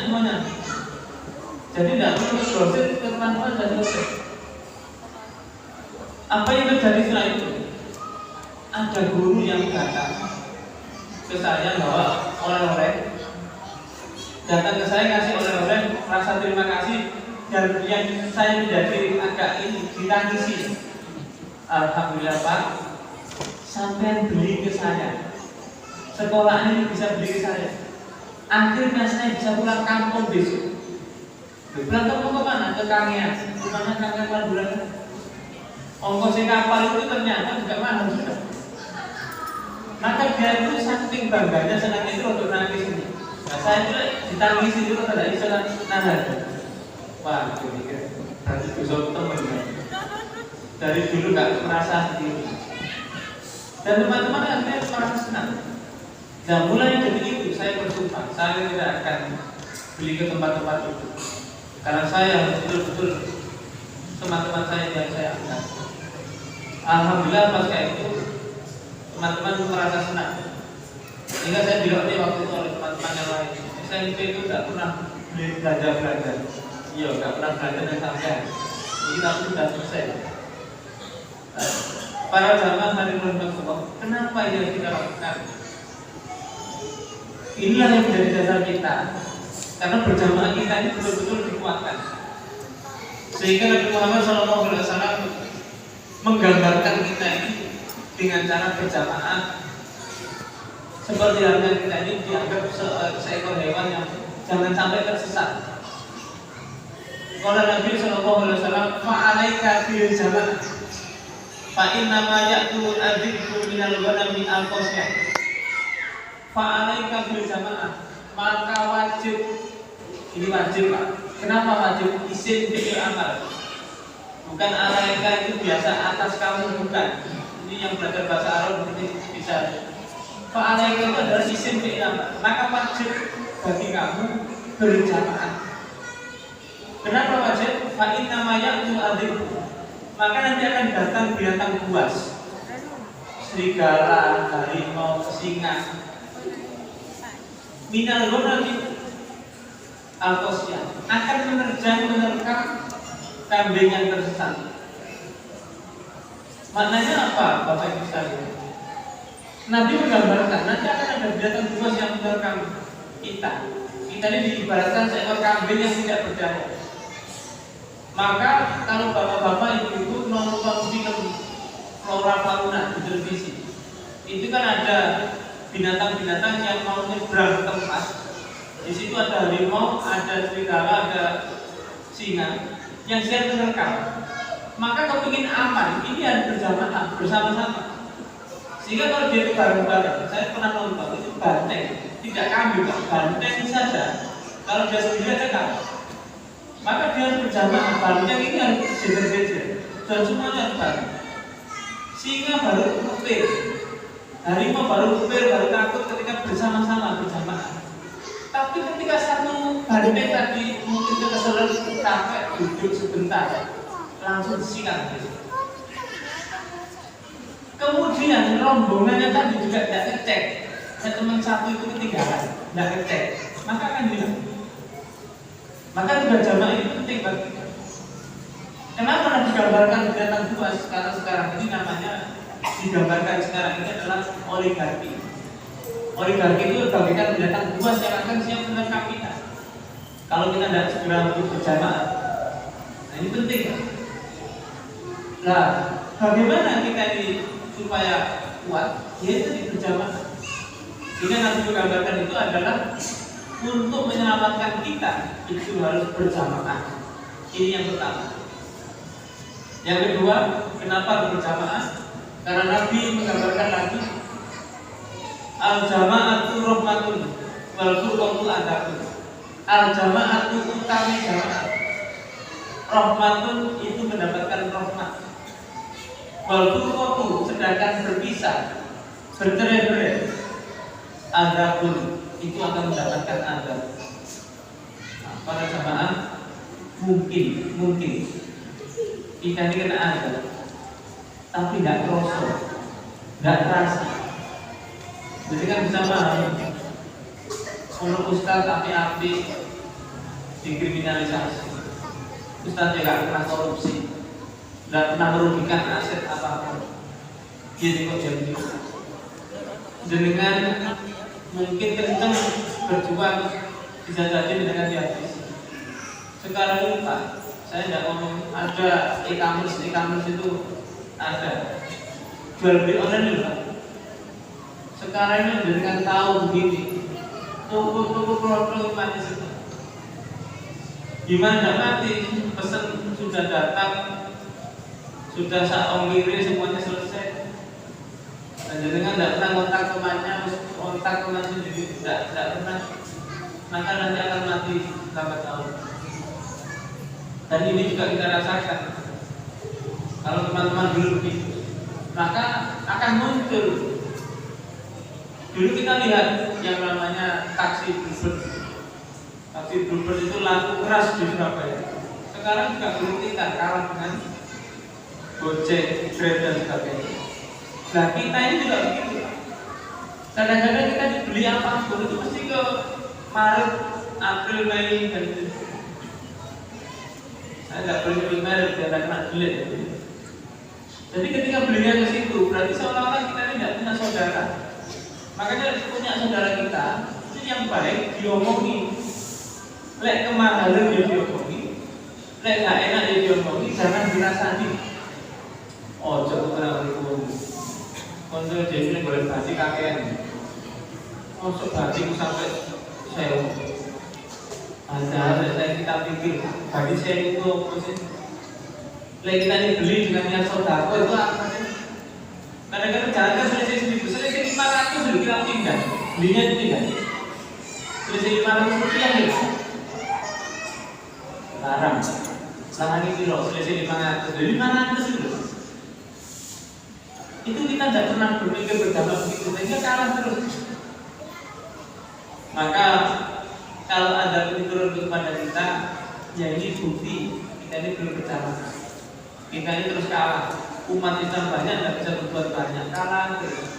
semuanya. Jadi tidak perlu grosir ke teman-teman dan selesai. Apa yang terjadi setelah itu? Ada guru yang datang ke saya bawa oleh-oleh. Datang ke saya kasih oleh-oleh, rasa terima kasih, dan yang saya menjadi agak ini ditangisi. Alhamdulillah Pak, sampai beli ke saya. Sekolah ini bisa beli ke saya. Akhirnya saya bisa pulang kampung besok. Pulang kampung kemana? Ke Kangean. Rumahnya Kangean bulan. Ongkos kapal itu ternyata juga mahal sudah. Maka dia itu saking bangganya senang itu untuk nangis ini. Nah, saya itu ditangis itu tidak bisa nahan. Wah, pikir nanti bisa teman. Dari dulu nggak merasa sendiri. Dan teman-teman akhirnya merasa senang. Dan mulai dari itu itu saya bersumpah, saya tidak akan beli ke tempat-tempat itu, karena saya betul-betul teman-teman saya yang saya angkat. Alhamdulillah pas kayak itu teman-teman merasa senang. Sehingga saya dilatih waktu itu oleh teman-teman yang lain. SMP itu tidak pernah belajar. Iya, tidak pernah belajar yang sampai. Ini tapi sudah selesai. Para jamaah hadirin rahimakumullah, kenapa ini yang kita lakukan? Inilah yang menjadi dasar kita. Karena berjamaah kita ini betul-betul dikuatkan. Sehingga Nabi Muhammad SAW menggambarkan kita ini dengan cara berjamaah seperti halnya kita ini dianggap seekor hewan yang jangan sampai tersesat. Qala Nabi SAW, fa'alaika bil jamaah fa inna ma ya'tu adhibu minal ghanami al-qasyah. Fa'alaika bil jamaah, maka wajib, ini wajib Pak. Kenapa wajib? Isim fi'il amal. Bukan alaika itu biasa atas kamu, bukan. Ini yang belajar bahasa Arab mungkin bisa. Fa'alaika itu adalah isim fi'il amal. Maka wajib bagi kamu berjamaah. Kenapa wajib? Fa'inna ma ya'tu adhibu. Maka nanti akan datang binatang buas, serigala, harimau, singa. Minal ghanami al-qasyah, akan menerkam kambing yang tersesat. Maknanya apa, Bapak Ibu sekalian? Nabi menggambarkan nanti akan ada binatang buas yang menerkam kita. Kita ini diibaratkan seekor kambing yang tidak berdaya. Maka kalau bapak-bapak ibu-ibu nonton film Flora Fauna di televisi, itu kan ada binatang-binatang yang mau nyebrang tempat. Di situ ada harimau, ada serigala, ada singa yang siap menerkam. Maka kepingin aman, ini harus berjamaah bersama-sama. Sehingga kalau dia itu bareng-bareng, saya pernah nonton itu banteng, tidak kambing, banteng saja. Kalau dia sendiri aja kan. Maka dia harus berjamaah, banteng ini harus jejer-jejer dan semuanya harus bareng. Singa baru kepir, harimau baru kepir, baru takut ketika bersama-sama berjamaah. Tapi ketika satu banteng tadi mungkin keselan capek duduk sebentar, langsung disikat. Kemudian rombongannya tadi juga tidak ngecek, teman satu itu ketinggalan, tidak ngecek, maka akan hilang. Maka berjamaah itu penting bagi kita. Kenapa Nabi digambarkan binatang buas? Karena sekarang ini namanya digambarkan sekarang ini adalah oligarki. Oligarki itu bagaikan binatang buas yang akan siap menerkam kita. Kalau kita tidak segera untuk berjamaah, nah ini penting. Nah, bagaimana kita ini supaya kuat? Yaitu di berjamaah. Sehingga Nabi menggambarkan itu adalah untuk menyelamatkan kita itu harus berjamaah. Ini yang pertama. Yang kedua, kenapa berjamaah? Karena Nabi menggambarkan lagi al-jama'atu rahmatun wal furqatu adabun. Al-jama'atu utami jamaah. Rahmatun itu mendapatkan rahmat. Wal furqatu sedangkan berpisah, bercerai-berai. Adabun itu akan mendapatkan adab. Nah, para jamaah mungkin kita ini kena adab, tapi tidak terasa, tidak terasa. Jadi kan bisa paham, kalau ustaz api-api dikriminalisasi, ustaz tidak pernah korupsi, tidak pernah merugikan aset apapun, dia kok jadi ustaz. Dengan mungkin kencang berjuang bisa jadi dengan dihabisi. Sekarang ini Pak, saya tidak ngomong ada e-commerce itu ada jual beli online itu Pak. Sekarang ini dengan tahu begini, toko-toko produk mati semua. Gimana tidak mati? Pesan sudah datang, sudah saya ongkiri semuanya selesai. Dan dengan tidak pernah kontak temannya, kontak teman sendiri tidak pernah, maka nanti akan mati lambat tahun. Dan ini juga kita rasakan. Kalau teman-teman dulu begitu, maka akan muncul. Dulu kita lihat yang namanya taksi bluebird. Taksi bluebird itu laku keras di Surabaya. Sekarang juga berhentikan kalah dengan Gojek, Grab dan sebagainya. Nah kita ini juga begitu. Kadang-kadang kita dibeli apapun itu mesti ke Maret, April, Mei dan itu. Saya nggak boleh beli merek biar nggak kena delete. Jadi ketika belinya ke situ berarti seolah-olah kita ini tidak punya saudara. Makanya punya saudara kita itu yang baik diomongi. Lek kemahalan dia diomongi, lek nggak enak dia diomongi, jangan dirasani. Oh coba kenapa untuk jadi boleh batik kakean. Masuk batikku sampai sewa. Ada saya kita pikir bagi saya itu apa sih? Lek kita ini beli dengan niat saudara itu apa sih? Kadang-kadang jangan selesai 1.000, selesai 500 dulu kita pindah. Belinya itu pindah. Selesai 500 rupiah ya. Larang. Larang itu loh, selesai 500. Jadi 500 itu. Itu kita tidak pernah berpikir berdampak begitu, sehingga kalah terus. Maka kalau ada turun kepada kita, ya ini bukti kita ini belum berjamaah. Kita ini terus kalah. Umat Islam banyak tidak bisa berbuat banyak, kalah terus.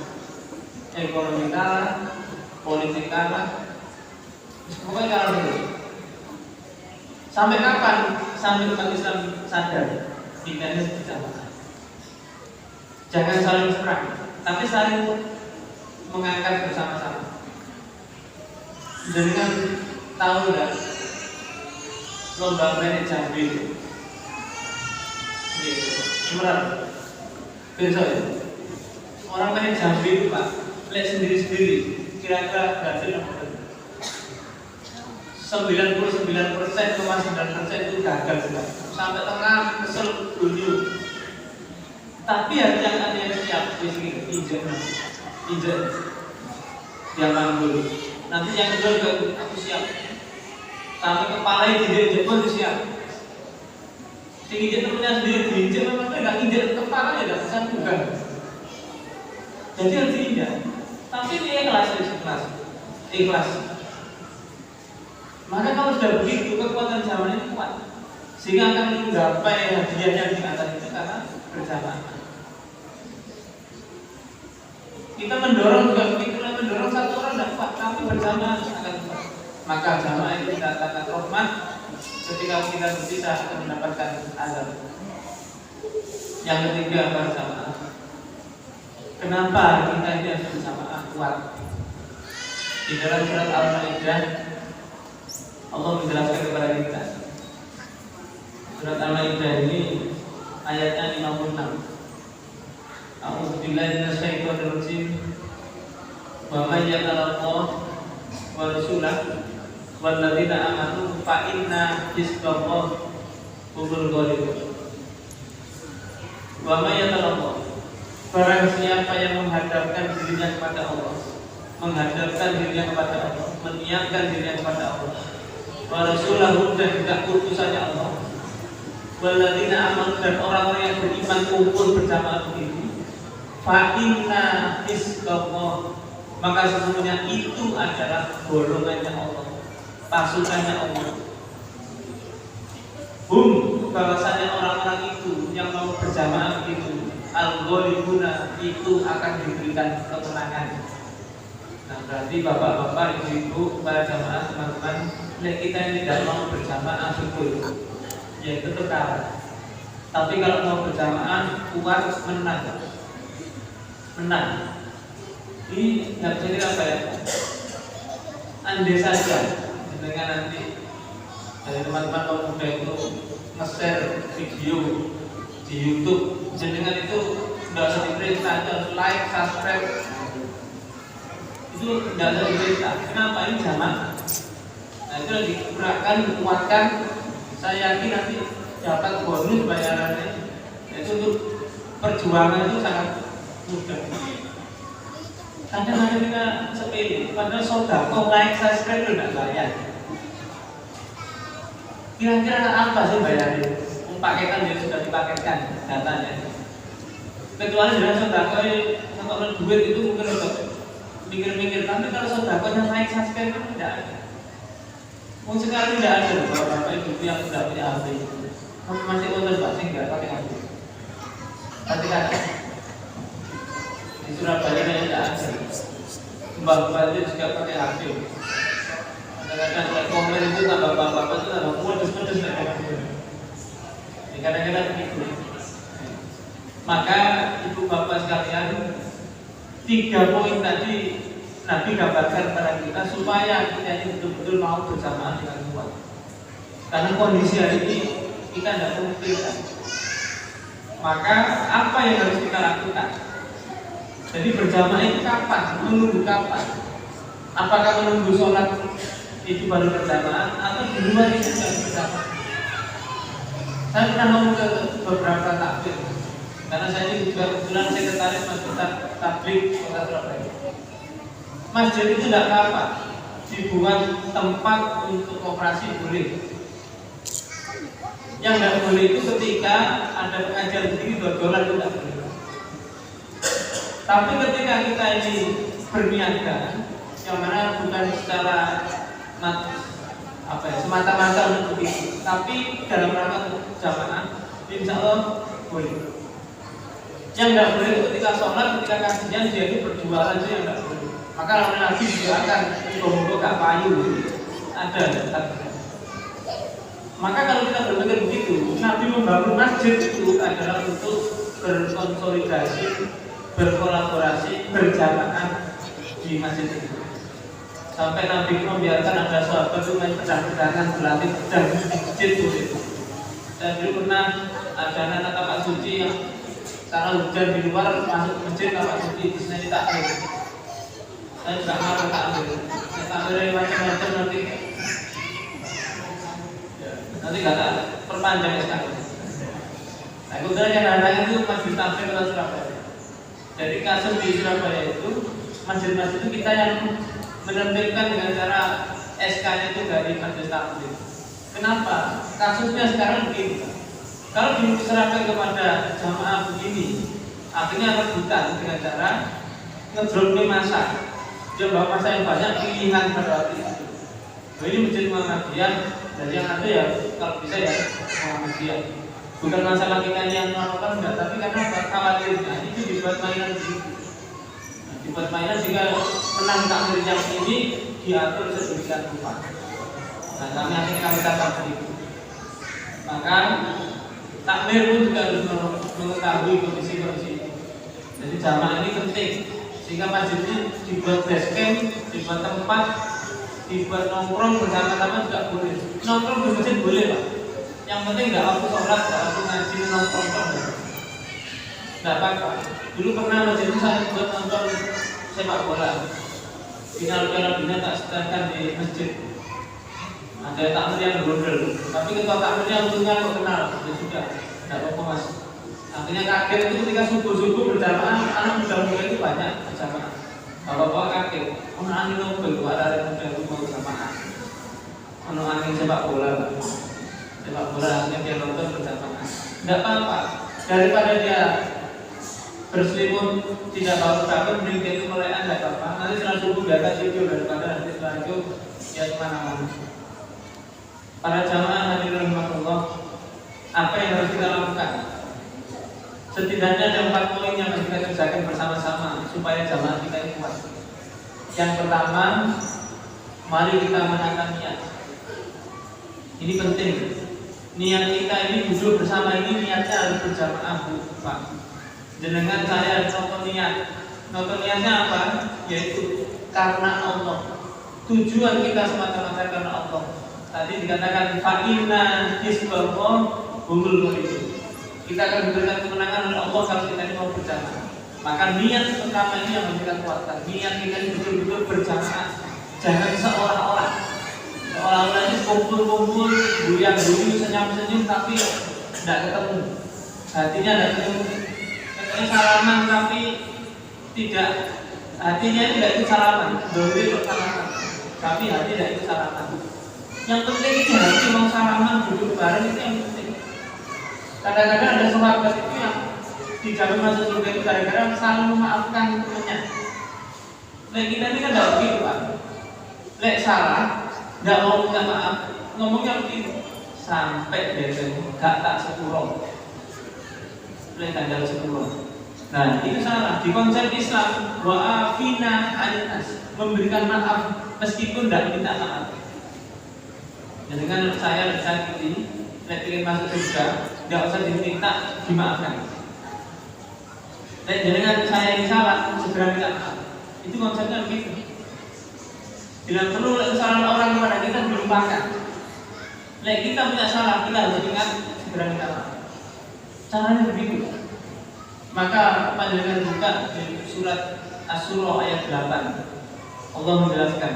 Ekonomi kalah, politik kalah, pokoknya kalah terus. Sampai kapan? Sampai umat Islam sadar kita ini berjamaah. Jangan saling serang, tapi saling mengangkat bersama-sama. Jadi kan tahu nggak lomba pendek Jambi itu? Semerang, besok ya. Orang pendek Jambi itu Pak, lihat sendiri-sendiri, kira-kira berhasil apa? 99,9% itu gagal juga. Sampai tengah kesel dulu. Tapi harus yang siap di sini, injek, jangan dulu. Nanti yang kedua juga aku siap. Sampai kepala injek pun siap. Injek temennya sendiri diinjek, memang nggak injek kepala ya nggak bisa bukan. Jadi harus diinjek. Tapi ini ikhlas. Maka kalau sudah begitu kekuatan zaman ini kuat, sehingga akan menggapai hadiahnya di atas itu karena berjamaah. Kita mendorong juga begitu, mendorong satu orang tidak kuat, tapi berjamaah akan kuat. Maka jamaah itu kita katakan rahmat. Ketika kita berpisah akan mendapatkan azab. Yang ketiga berjamaah. Kenapa kita ini harus berjamaah kuat? Di dalam surat Al-Maidah Allah menjelaskan kepada kita. Surat Al-Maidah ini ayatnya 56. A'udzubillahi minasyaitonir rajim. Wa may yatallaqa wa rasulahu walladzina amanu fa inna hizballahi humul ghalibun. Wa may yatallaqa, barang siapa yang menghadapkan dirinya kepada Allah, meniatkan dirinya kepada Allah, wa rasulahu dan juga utusannya Allah, walladzina amanu dan orang-orang yang beriman kumpul berjamaah begitu. Fa inna hizballah, maka sesungguhnya itu adalah golongannya Allah, pasukannya Allah. Bahwasanya orang-orang itu yang mau berjamaah itu al-ghalibuna, itu akan diberikan kemenangan. Nah berarti bapak-bapak, ibu-ibu, para jamaah, teman-teman, kita ini tidak mau berjamaah betul, yaitu kalah. Tapi kalau mau berjamaah kuat, menang. Ini nggak bisa kita apa ya? Andai saja dengan nanti dari teman-teman kaum muda itu nge-share video di YouTube, jenengan itu nggak usah diperintah, harus like, subscribe, itu nggak usah diperintah. Kenapa? Ini jamaah. Nah itu digerakkan, dikuatkan. Saya yakin nanti dapat bonus bayarannya. Itu untuk perjuangan itu sangat mudah. Kadang-kadang kita sepele, padahal sodako, like, subscribe itu tidak bayar. Kira-kira apa sih bayarnya? Paketan yang sudah dipaketkan datanya. Kecuali dengan sodako, sodako duit itu mungkin untuk mikir-mikir. Tapi kalau sedekahnya naik subscribe itu tidak ada. Mungkin sekali tidak ada bapak ibu yang tidak punya HP. Masih nonton bahasa nggak pakai HP. Tapi kan di Surabaya tidak ada. Mbak-mbak itu juga pakai HP. Kadang-kadang kalau komen itu tambah bapak-bapak itu tambah pedes-pedes. Kadang-kadang begitu. Maka ibu bapak sekalian, 3 poin tadi Nabi gambarkan kepada kita supaya kita ini betul-betul mau bersamaan dengan kuat. Karena kondisi hari ini kita tidak memungkinkan. Maka apa yang harus kita lakukan? Jadi berjamaah itu kapan? Menunggu kapan? Apakah menunggu sholat itu baru berjamaah atau di luar itu sudah berjamaah? Saya pernah ngomong ke beberapa takbir, karena saya ini juga kebetulan sekretaris masjid tabligh Kota Surabaya. Masjid itu tidak apa-apa dibuat tempat untuk operasi boleh. Yang tidak boleh itu ketika ada pengajian begini dodolan itu tidak boleh. Tapi ketika kita ini berniaga, yang mana bukan secara semata-mata untuk itu, tapi dalam rangka jamaah, insya Allah boleh. Yang tidak boleh itu ketika sholat, ketika kajian dia itu berjualan itu yang tidak boleh. Maka lawan Nabi juga akan membuka payu, ada. Maka kalau kita berpikir begitu, Nabi membangun masjid itu adalah untuk berkonsolidasi, berkolaborasi, berjamaah di masjid itu. Sampai Nabi membiarkan ada sahabat itu main pedang-pedangan berlatih pedang di masjid itu. Dan dulu pernah ada anak tapak suci yang karena hujan di luar masuk masjid tapak suci di sini tak ambil. Saya juga marah tak ambil. Saya tak ambil macam-macam nanti kata perpanjang sekali. Nah, kemudian yang ada itu masjid tabligh Kota Surabaya. Jadi kasus di Surabaya itu masjid-masjid itu kita yang menerbitkan dengan cara SK-nya itu dari masjid tabligh. Kenapa? Kasusnya sekarang begini. Kalau diserahkan kepada jamaah begini, akhirnya rebutan dengan cara ngedrop masa. Dia bawa masa yang banyak pilihan pada waktu itu. Ini masjid Muhammadiyah dan yang ada ya kalau bisa ya Muhammadiyah. Bukan masalah kita yang melakukan enggak, tapi karena khawatirnya itu dibuat mainan begitu. Nah, dibuat mainan jika menang takmir yang ini diatur sedemikian rupa. Nah, kami katakan begitu. Maka takmir pun juga harus mengetahui kondisi-kondisi itu. Jadi jamaah ini penting sehingga masjid ini dibuat base camp, dibuat tempat, dibuat nongkrong bersama-sama juga boleh. Nongkrong di masjid boleh Pak. Yang penting nggak waktu sholat, nggak waktu ngaji nongkrong. Nggak apa-apa. Dulu pernah masjid itu saya buat nonton sepak bola. Final Piala Dunia tak sedangkan di masjid. Ada takmir yang berondel, tapi ketua takmirnya untungnya kok kenal, ya sudah, tidak apa-apa Mas. Akhirnya kaget itu ketika subuh-subuh berjamaah, anak muda-muda itu banyak berjamaah. Bapak-bapak kaget, anak angin nobel, ada muda itu mau berjamaah. Anak angin sepak bola, akhirnya dia nonton berjamaah. Tidak apa-apa, daripada dia berselimut tidak bawa kabel, mending dia itu mulai tidak apa-apa. Nanti setelah subuh biarkan video daripada nanti setelah itu ya kemana-mana. Para jamaah hadirin rahmatullah, apa yang harus kita lakukan? Setidaknya ada 4 poin yang harus kita kerjakan bersama-sama supaya jamaah kita ini kuat. Yang pertama, mari kita menatap niat. Ini penting. Niat kita ini duduk bersama ini niatnya harus berjamaah Pak. Jenengan saya nonton niat. Nonton niatnya apa? Yaitu karena Allah. Tujuan kita semata-mata karena Allah. Tadi dikatakan fa'inna hisballah humul mu'minun. Kita akan diberikan kemenangan oleh Allah kalau kita ini mau berjamaah. Maka niat pertama ini yang harus kita kuatkan. Niat kita ini betul-betul berjamaah. Jangan seolah-olah ini kumpul-kumpul, buyang-buyang, senyum-senyum tapi tidak ketemu. Hatinya tidak ketemu. Katanya salaman tapi tidak. Hatinya tidak ikut salaman. Doa ikut salaman. Tapi hati tidak ikut salaman. Yang penting itu hati mau salaman duduk bareng itu yang penting. Kadang-kadang ada sahabat itu yang dijamin masuk surga itu gara-gara saling memaafkan temannya. Lek kita ini kan tidak begitu Pak. Lek salah, tidak mau minta maaf, ngomongnya begitu sampai besok gak tak sepuro. Lek tanggal 10. Nah itu salah. Di konsep Islam wa'afina anas, memberikan maaf meskipun tidak minta maaf. Dan dengan saya disakiti, lek ingin masuk surga, tidak usah diminta dimaafkan. Lek dengan saya ini salah, segera minta maaf. Itu konsepnya begitu. Bila perlu kesalahan orang kepada kita dilupakan. Lek kita punya salah, kita harus ingat segera minta maaf. Caranya begitu. Maka panjenengan buka di surat Asy-Syura ayat 8. Allah menjelaskan.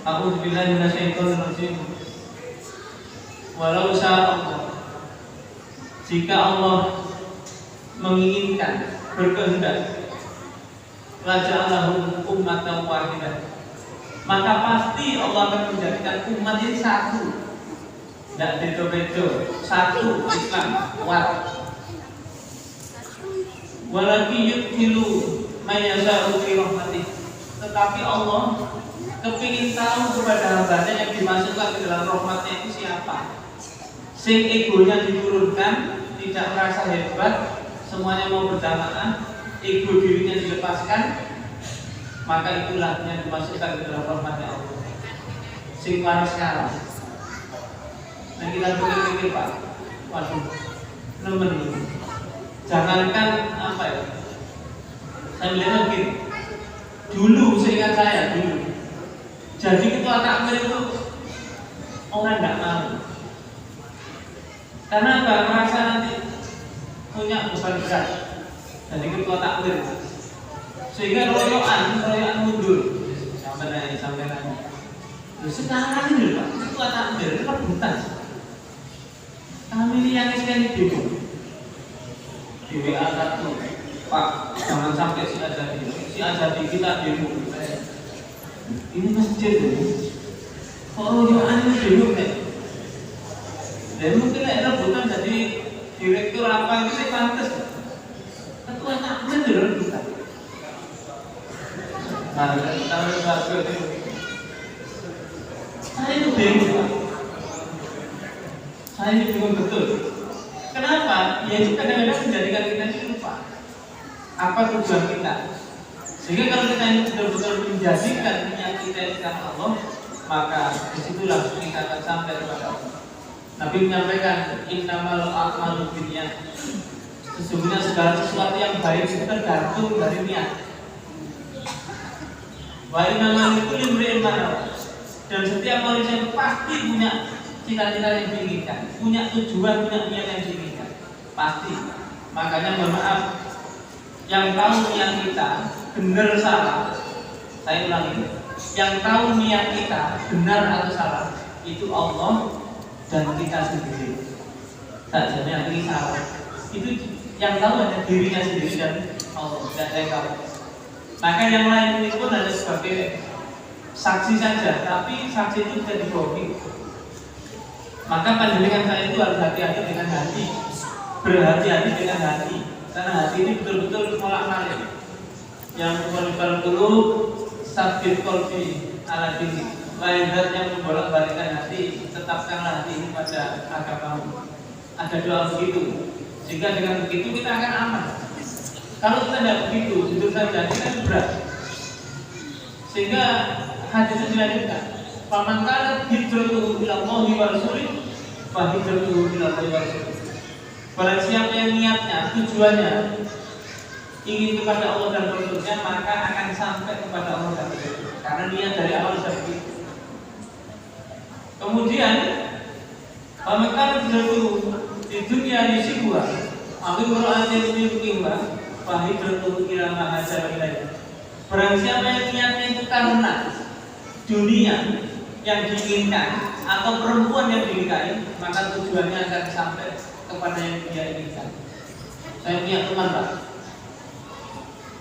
A'udzu billahi minasyaitonir rajim. Walau syaa Allah, jika Allah menginginkan, berkehendak, laja'alahum ummatan wahidah, maka pasti Allah akan menjadikan umat ini satu, tidak beda-beda, satu Islam, kuat. Walakin yudkhilu may yasha'u fi rahmatih, tetapi Allah kepingin tahu kepada hambanya yang dimasukkan ke dalam rahmatnya itu siapa. Sing egonya diturunkan, tidak merasa hebat, semuanya mau berjamaah, ego dirinya dilepaskan, maka itulah yang dimasukkan ke dalam rahmatnya Allah. Sing waras kalah. Nah kita pikir-pikir Pak, waduh, nemen. Jangankan apa ya? Saya melihat begini. Dulu seingat saya dulu, jadi ketua takmir itu orang nggak mau. Karena apa? Merasa nanti punya beban berat. Jadi ketua takmir, sehingga royoan mundur. Sampai nanya. Sekarang ini Pak, ketua takmir itu rebutan. Kami ini yang sekali demo. Di WA satu, Pak, jangan sampai si Azadi kita demo. Ini masjid ini. Kalau royoan ini demo nih. Dan mungkin rebutan jadi direktur apa itu saya pantas. Ketua takmir itu rebutan. Nah, kita harus itu. Saya itu bingung Pak. Saya ini bingung betul. Kenapa? Ya itu kadang-kadang menjadikan kita ini lupa apa tujuan kita. Sehingga kalau kita ini betul-betul menjadikan niat kita ini karena Allah, maka disitulah kita akan sampai kepada Allah. Nabi menyampaikan innamal a'malu binniyat. Sesungguhnya segala sesuatu yang baik itu tergantung dari niat. Wa innamal likulli imri'in ma nawa. Dan setiap manusia pasti punya cita-cita yang diinginkan, punya tujuan, punya niat yang diinginkan, pasti. Makanya mohon maaf, yang tahu niat kita benar salah, saya ulangi, yang tahu niat kita benar atau salah itu Allah dan kita sendiri. Saja yang ini salah, itu yang tahu hanya dirinya sendiri dan Allah, dan saya tahu. Maka yang lain itu pun hanya sebagai saksi saja, tapi saksi itu tidak dibohongi. Maka panjenengan saya itu harus hati-hati dengan hati, berhati-hati dengan hati, karena hati ini betul-betul molak-malik. Yang menolak dulu sabit kolbi ala dini, lain yang membolak-balikkan hati, tetapkanlah hati ini pada agamamu. Ada doa begitu, sehingga dengan begitu kita akan aman. Kalau kita tidak begitu, jujur saja kita berat. Sehingga hadis itu dilanjutkan. Faman kana hijratuhu ila Allahi wa rasulih fa hijratuhu ila Allahi wa rasulih. Barang siapa yang niatnya, tujuannya ingin kepada Allah dan Rasulnya, maka akan sampai kepada Allah dan Rasul. Karena niat dari awal sudah begitu. Kemudian faman kana hijratuhu di dunia yusibha amin mura'atin yusibha fa hijratuhu ila ma hajara ilaihi. Barang siapa yang niatnya itu karena dunia yang diinginkan atau perempuan yang dinikahi, maka tujuannya akan sampai kepada yang dia inginkan. Saya punya teman Pak,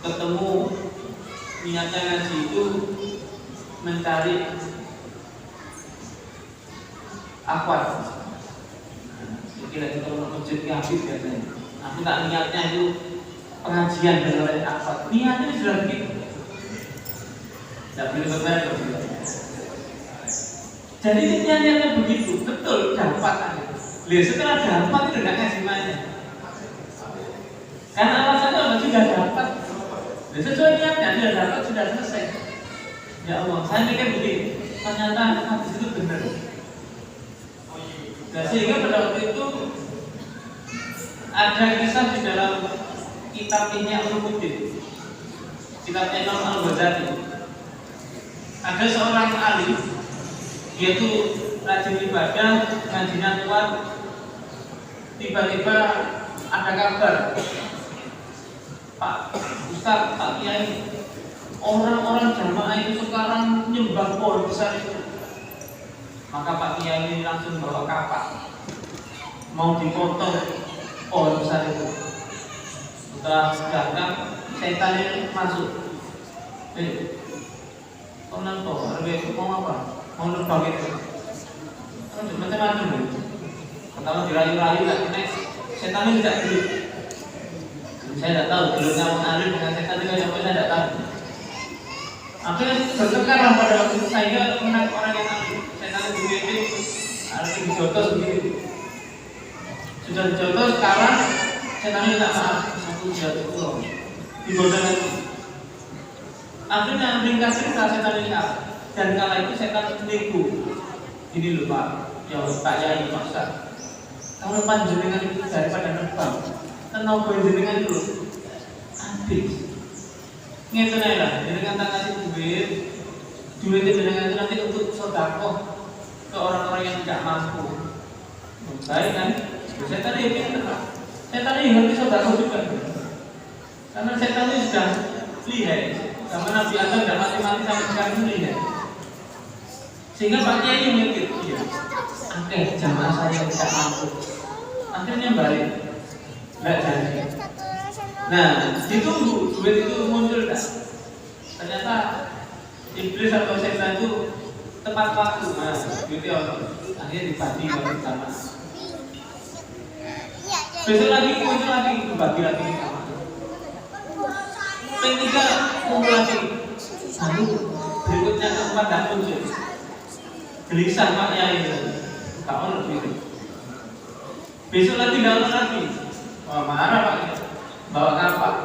ketemu niatnya ngaji itu mencari akhwat. Kira itu kalau masjid habis biasanya. Aku tak niatnya itu pengajian dengan akhwat. Niatnya sudah begitu. Tidak boleh bermerek. Jadi niatnya begitu, betul dapat aja. Lihat setelah dapat itu tidak ngasih banyak. Karena alasannya apa? Sudah dapat. Dan sesuai niatnya sudah dapat, sudah selesai. Ya Allah, saya pikir begini. Ternyata hadis itu benar. Nah, sehingga pada waktu itu ada kisah di dalam kitab Ihya Ulumuddin, kitab Imam Al-Ghazali. Ada seorang alim, dia itu rajin ibadah, ngajinya kuat. Tiba-tiba ada kabar, Pak Ustaz, Pak Kiai, orang-orang jamaah itu sekarang nyembah pohon besar itu. Maka Pak Kiai ini langsung bawa kapak, mau dipotong pohon besar itu. Setelah datang, setan ini masuk. Konon toh, mau apa? Mau nebang itu. Macam-macam. Pertama dirayu-rayu tak kena, setan ini tidak gelut. Saya tidak tahu gelutnya orang alim dengan setan itu yang saya tidak tahu. Akhirnya bertengkarlah pada waktu itu saya menang orang yang alim. Setan itu begini, harus dijotos begitu. Sudah dijotos, sekarang setan ini tak maaf. Satu jatuh pulau dibodoh lagi. Akhirnya ringkas cerita setan ini apa? Dan kala itu setan nego. Ini loh Pak, ya Pak Yai Pak Ustaz. Kalau panjenengan itu daripada nebang, tenaga jenengan itu habis. Ngeten ae lah, jenengan tak kasih duit jenengan itu nanti untuk sedekah ke orang-orang yang tidak mampu. Baik kan? Setan ini pintar lah. Setan ini ngerti sedekah juga. Karena setan ini sudah lihai. Sama Nabi Adam sudah mati-mati sampai sekarang ini lihai. Sehingga Pak Kiai yang mikir, iya, oke, jamaah saya tidak mampu. Akhirnya balik, tidak jadi. Nah, ditunggu duit itu muncul tak? Ternyata iblis atau setan itu tepat waktu. Nah, duitnya akhirnya dibagi bersama. Besok lagi muncul lagi, dibagi lagi sama. Ketiga kumpul lagi. Lalu berikutnya keempat dan muncul. Gelisah Pak Yai, kau lebih. Besok lagi dalam lagi. Wah, marah Pak Yai. Bawa kapak.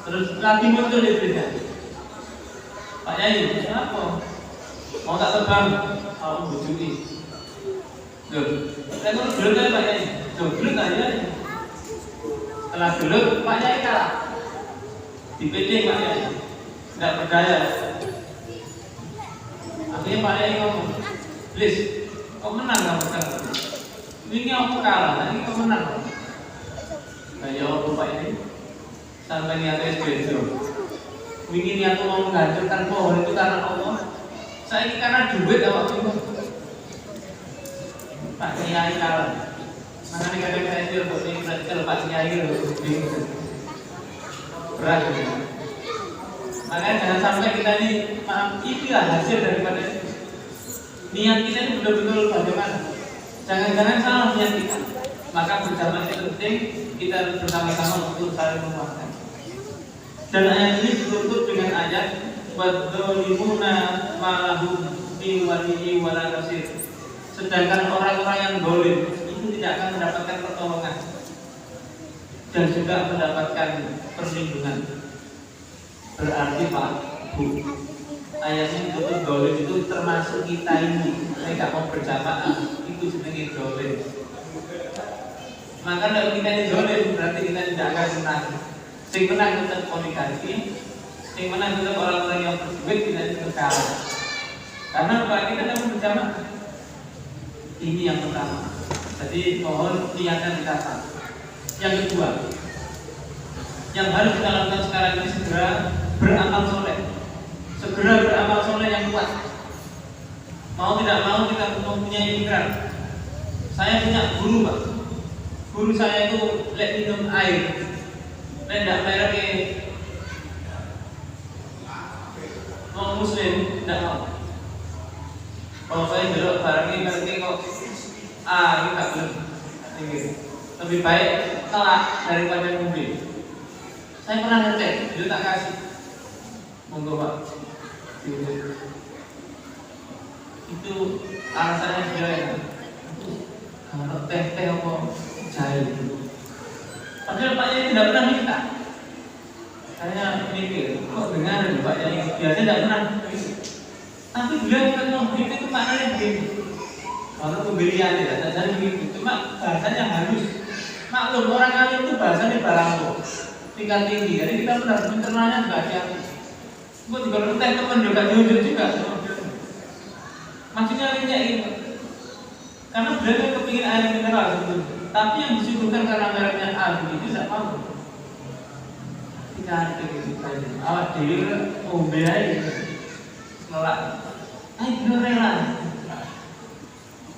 Terus lagi muncul iblisnya. Pak Yai, kenapa? Mau tak terbang? Mau bujui. Loh, saya kalau gelut aja Pak Yai. Loh, gelut aja. Setelah gelut, Pak Yai kalah. Dipeding Pak Yai. Tidak berdaya. Akhirnya Pak Yai ngomong, "Please, kau menang kamu sekarang. Ini aku kalah, ini kau menang." Nah, ya Allah Pak Yai, sampai niatnya SBO. Ini niatku mau menghancurkan pohon itu karena Allah. Saya ini karena duit awak itu. Pak Yai kalah. Makanya kadang saya SBO buat ini kalau Pak Yai bingung. Berat. Makanya jangan sampai kita ini, maaf, itulah hasil daripada niat kita ini betul-betul bagaimana. Jangan-jangan salah niat kita. Maka bersama itu penting, kita bersama-sama untuk saling menguatkan. Dan ayat ini ditutup dengan ayat wadzzalimuna malahum min waliyyin wala nasir. Sedangkan orang-orang yang zalim itu tidak akan mendapatkan pertolongan dan juga mendapatkan perlindungan. Berarti Pak Bu, ayatnya itu zalim itu termasuk kita ini. Saya tidak mau berjamaah, itu sebagai zalim. Maka kalau kita ini zalim berarti kita tidak akan menang. Sing menang tetap komunikasi, sing menang tetap orang-orang yang berduit tidak tetap kalah. Karena apa? Kita tidak berjamaah. Ini yang pertama. Jadi mohon niatnya ditata. Yang kedua, yang harus kita lakukan sekarang ini segera beramal soleh. Segera beramal soleh yang kuat. Mau tidak mau kita mempunyai pikiran. Saya punya guru Pak. Guru saya itu lek minum air, lek tidak merek non muslim tidak mau. Kalau saya belok barang ini berarti kok ini tak belum. Lebih baik telak daripada mobil. Saya pernah ngecek, dia tak kasih. Monggo Pak. Itu alasannya dia ya. Kalau teh apa jahe. Padahal Pak Yai tidak pernah minta. Saya mikir, kok dengar Pak Yai biasanya tidak pernah. Tapi beliau kalau begitu itu maknanya begini. Kalau pembelian tidak saja begitu, cuma bahasanya halus. Maklum orang alim itu bahasanya barangko tingkat tinggi, jadi kita benar mencernanya juga hati-hati. Kok juga teh teman juga jujur juga. Maksudnya ini ini. Karena beliau kepingin air mineral sebetulnya, tapi yang disuguhkan karena mereknya A itu tidak mau. Tidak ada gitu saja. Awak diri biaya nolak. Ayo rela.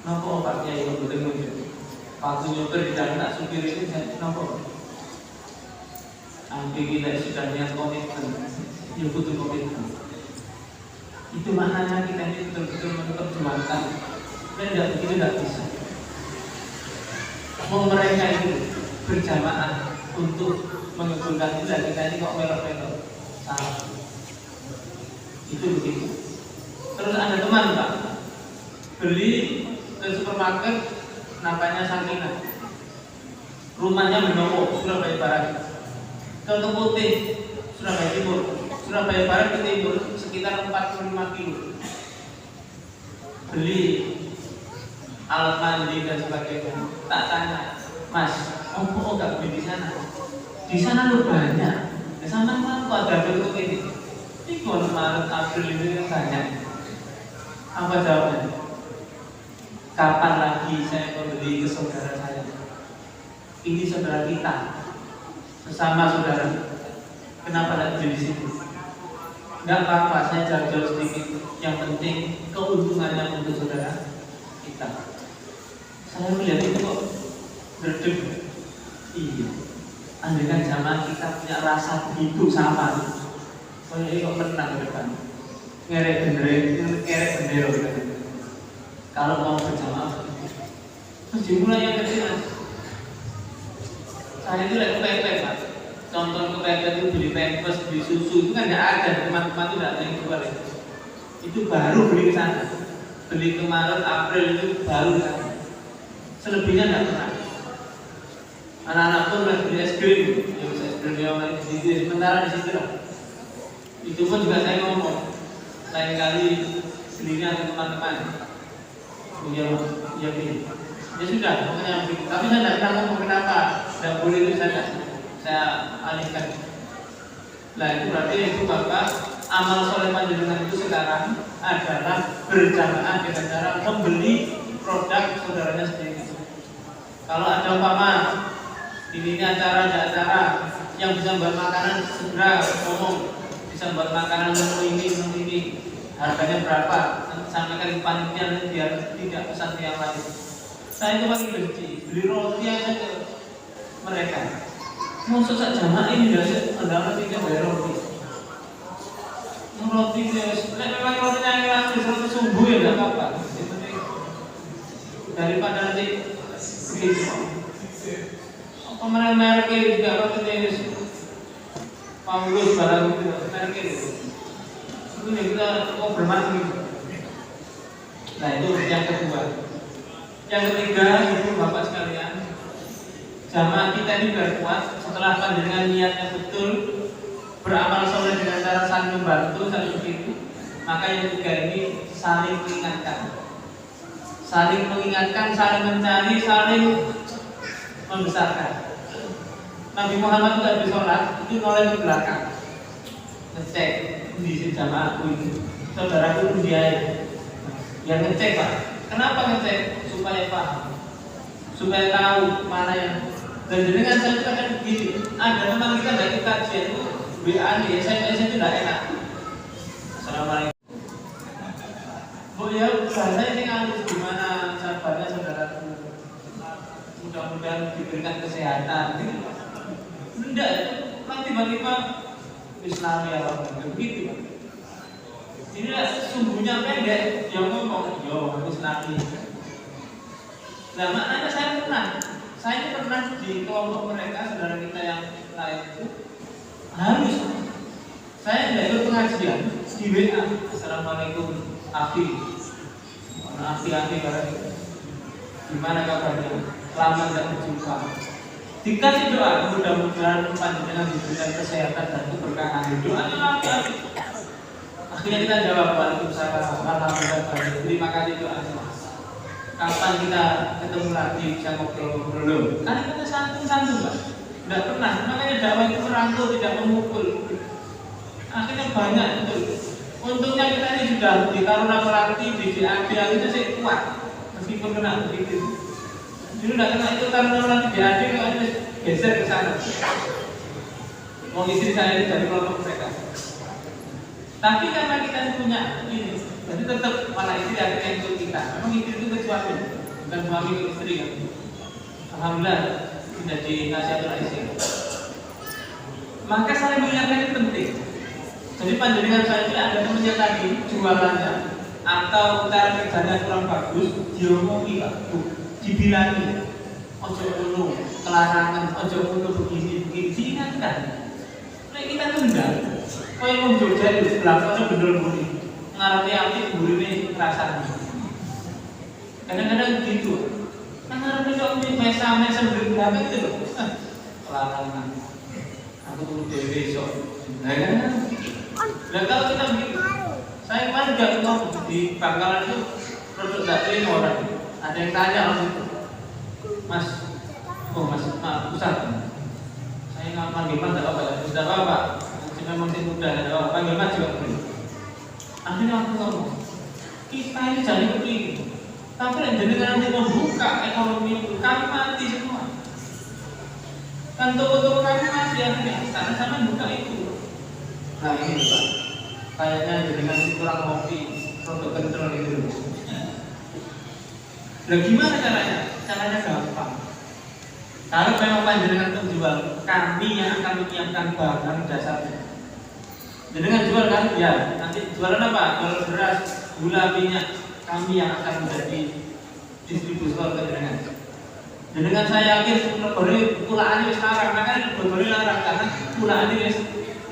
Nopo obatnya itu betul betul. Waktu nyopir di dalam tak supir itu nopo. Ambil kita sudah niat komitmen, ya butuh komitmen. Itu maknanya kita ini betul-betul memperjuangkan. Dan tidak bisa. Mau mereka itu berjamaah untuk mengumpulkan itu, dan kita ini kok melok-melok. Salah. Itu begitu. Terus ada teman Pak beli ke supermarket namanya Sakinah, rumahnya Benowo, Surabaya Barat, ke Putih, Surabaya Timur, Surabaya Barat ke timur sekitar 45 kilo. Beli alat mandi dan sebagainya. Tak tanya, Mas, kok nggak beli di sana? Di sana lu banyak. Di sana mampu ada bentuk ini. Ini kalau Maret April ini banyak. Apa jawabannya? Kapan lagi saya membeli ke saudara saya? Ini saudara kita, sesama saudara. Kenapa tidak beli di situ? Enggak apa-apa, saya jauh-jauh sedikit. Yang penting keuntungannya untuk saudara kita. Saya melihat itu kok berdek. Iya. Andaikan zaman kita punya rasa begitu sama. Soalnya ini kok menang ke depan. Ngerek bendera. Kalau mau berjamaah, terus dimulai yang kecil. Saya itu lagi kepepet Pak. Contoh kepepet itu beli pampers, beli susu itu kan tidak ada, teman-teman itu tidak ada yang jual ya. Itu baru beli ke sana. Beli ke Maret, April itu baru ke sana. Selebihnya tidak pernah. Anak-anak pun beli es krim, ya es krim yang di sini, sementara di situ lah. Itu pun juga saya ngomong, lain kali belinya ke teman-teman. Ya pilih. Ya sudah, pokoknya begitu. Tapi saya tidak pernah ngomong kenapa tidak boleh itu saya alihkan. Nah itu berarti itu Bapak, amal soleh panjenengan itu sekarang adalah berjamaah dengan cara membeli produk saudaranya sendiri. Kalau ada umpama ini acara yang bisa buat makanan, segera ngomong bisa buat makanan menu ini harganya berapa, sampaikan ke panitia biar tidak pesan ke yang lain. Saya itu paling benci beli roti aja ke mereka. Mau susah jamaah ini dari anda tidak bayar roti. Yang roti memang rotinya yang langsung roti sumbu ya tidak apa-apa. Daripada nanti begitu. Pemenang merek juga rotinya Paulus barang itu merek itu. Itu kita bermacam itu. Nah itu yang kedua. Yang ketiga itu Bapak sekalian, jamaah kita ini biar kuat setelah panjenengan niatnya betul, beramal soleh dengan cara saling membantu, saling begitu. Maka yang ketiga ini saling mengingatkan, saling mencari, saling membesarkan. Nabi Muhammad itu habis sholat itu noleh ke belakang, ngecek di jamaahku itu, saudaraku itu dia yang ngecek Pak. Kenapa ngecek? Supaya paham, supaya tahu mana yang. Dan dengan saya katakan begini, ada teman kita dari kajian itu WA nih, SMS itu tidak enak. Assalamualaikum. Oh ya, bahasa ini halus gimana sahabatnya saudaraku. Mudah-mudahan diberikan kesehatan. Tidak, nanti tiba-tiba Islam ya begitu. Inilah sumbunya pendek, yang ngomong, yo Islami. Nah maknanya saya pernah di kelompok mereka, saudara kita yang lain itu harus Saya tidak ikut pengajian di WA. Assalamualaikum Afi, Afi gimana kabarnya? Lama tidak berjumpa. Dikasih doa, mudah-mudahan panjenengan diberikan kesehatan dan keberkahan. Doanya Afi. Akhirnya kita jawab, waalaikumsalam, alhamdulillah, terima kasih doanya. Kapan kita ketemu lagi bisa ngobrol-ngobrol? Karena kita santun-santun, Pak. Tidak pernah, makanya dakwah itu merangkul, tidak memukul. Akhirnya banyak itu. Untungnya kita ini sudah di Taruna Melati, di DAD itu sih kuat, meskipun kena begitu. Dulu tidak kena itu Taruna Melati DAD, kalau itu geser ke sana. Mau istri saya dari kelompok mereka. Tapi karena kita punya ini, jadi tetap malah istri akhirnya ikut kita. Memang istri itu ke suami, bukan suami ke istri kan. Alhamdulillah sudah dinasihatul istri. Maka saya mengingatkan ini penting. Jadi panjenengan saya itu ada temannya tadi jualannya atau cara kerjanya kurang bagus, diomongi Pak, dibilangi, ojo ngono, kelarangan, ojo ngono begini, diingatkan. Nah kita tunda. Kau yang mau Jogja itu belakangnya bener bunyi, ngarepnya api burine rasanya. Kadang-kadang gitu. Ngarepnya kok ini mesa beri belakang itu loh. Kelarangan. Aku tunggu dewe besok. Nah kalau kita begitu, saya kemarin juga ngomong di bangkalan itu produk daging orang. Ada yang tanya waktu itu, Mas, maaf, Ustaz, saya nggak panggil Mas, tidak apa-apa, sudah apa-apa. Memang masih muda, ada apa panggil Mas juga boleh. Akhirnya aku ngomong, kita ini jadi begini. Tapi jenengan nanti membuka ekonomi itu, kami mati semua. Kan toko-toko kami mati akhirnya, karena sama buka itu. Nah ini Pak, kayaknya jenengan itu kurang ngopi, produk kental itu. Nah gimana caranya? Caranya gampang. Kalau memang panjenengan penjual, kami yang akan menyiapkan barang dasarnya. Jenengan jual kan? Ya. Nanti jualan apa? Jual beras, gula, minyak. Kami yang akan menjadi distributor ke jenengan. Jenengan saya yakin negeri pulaan ini sekarang, makanya negeri larang karena pulaan ini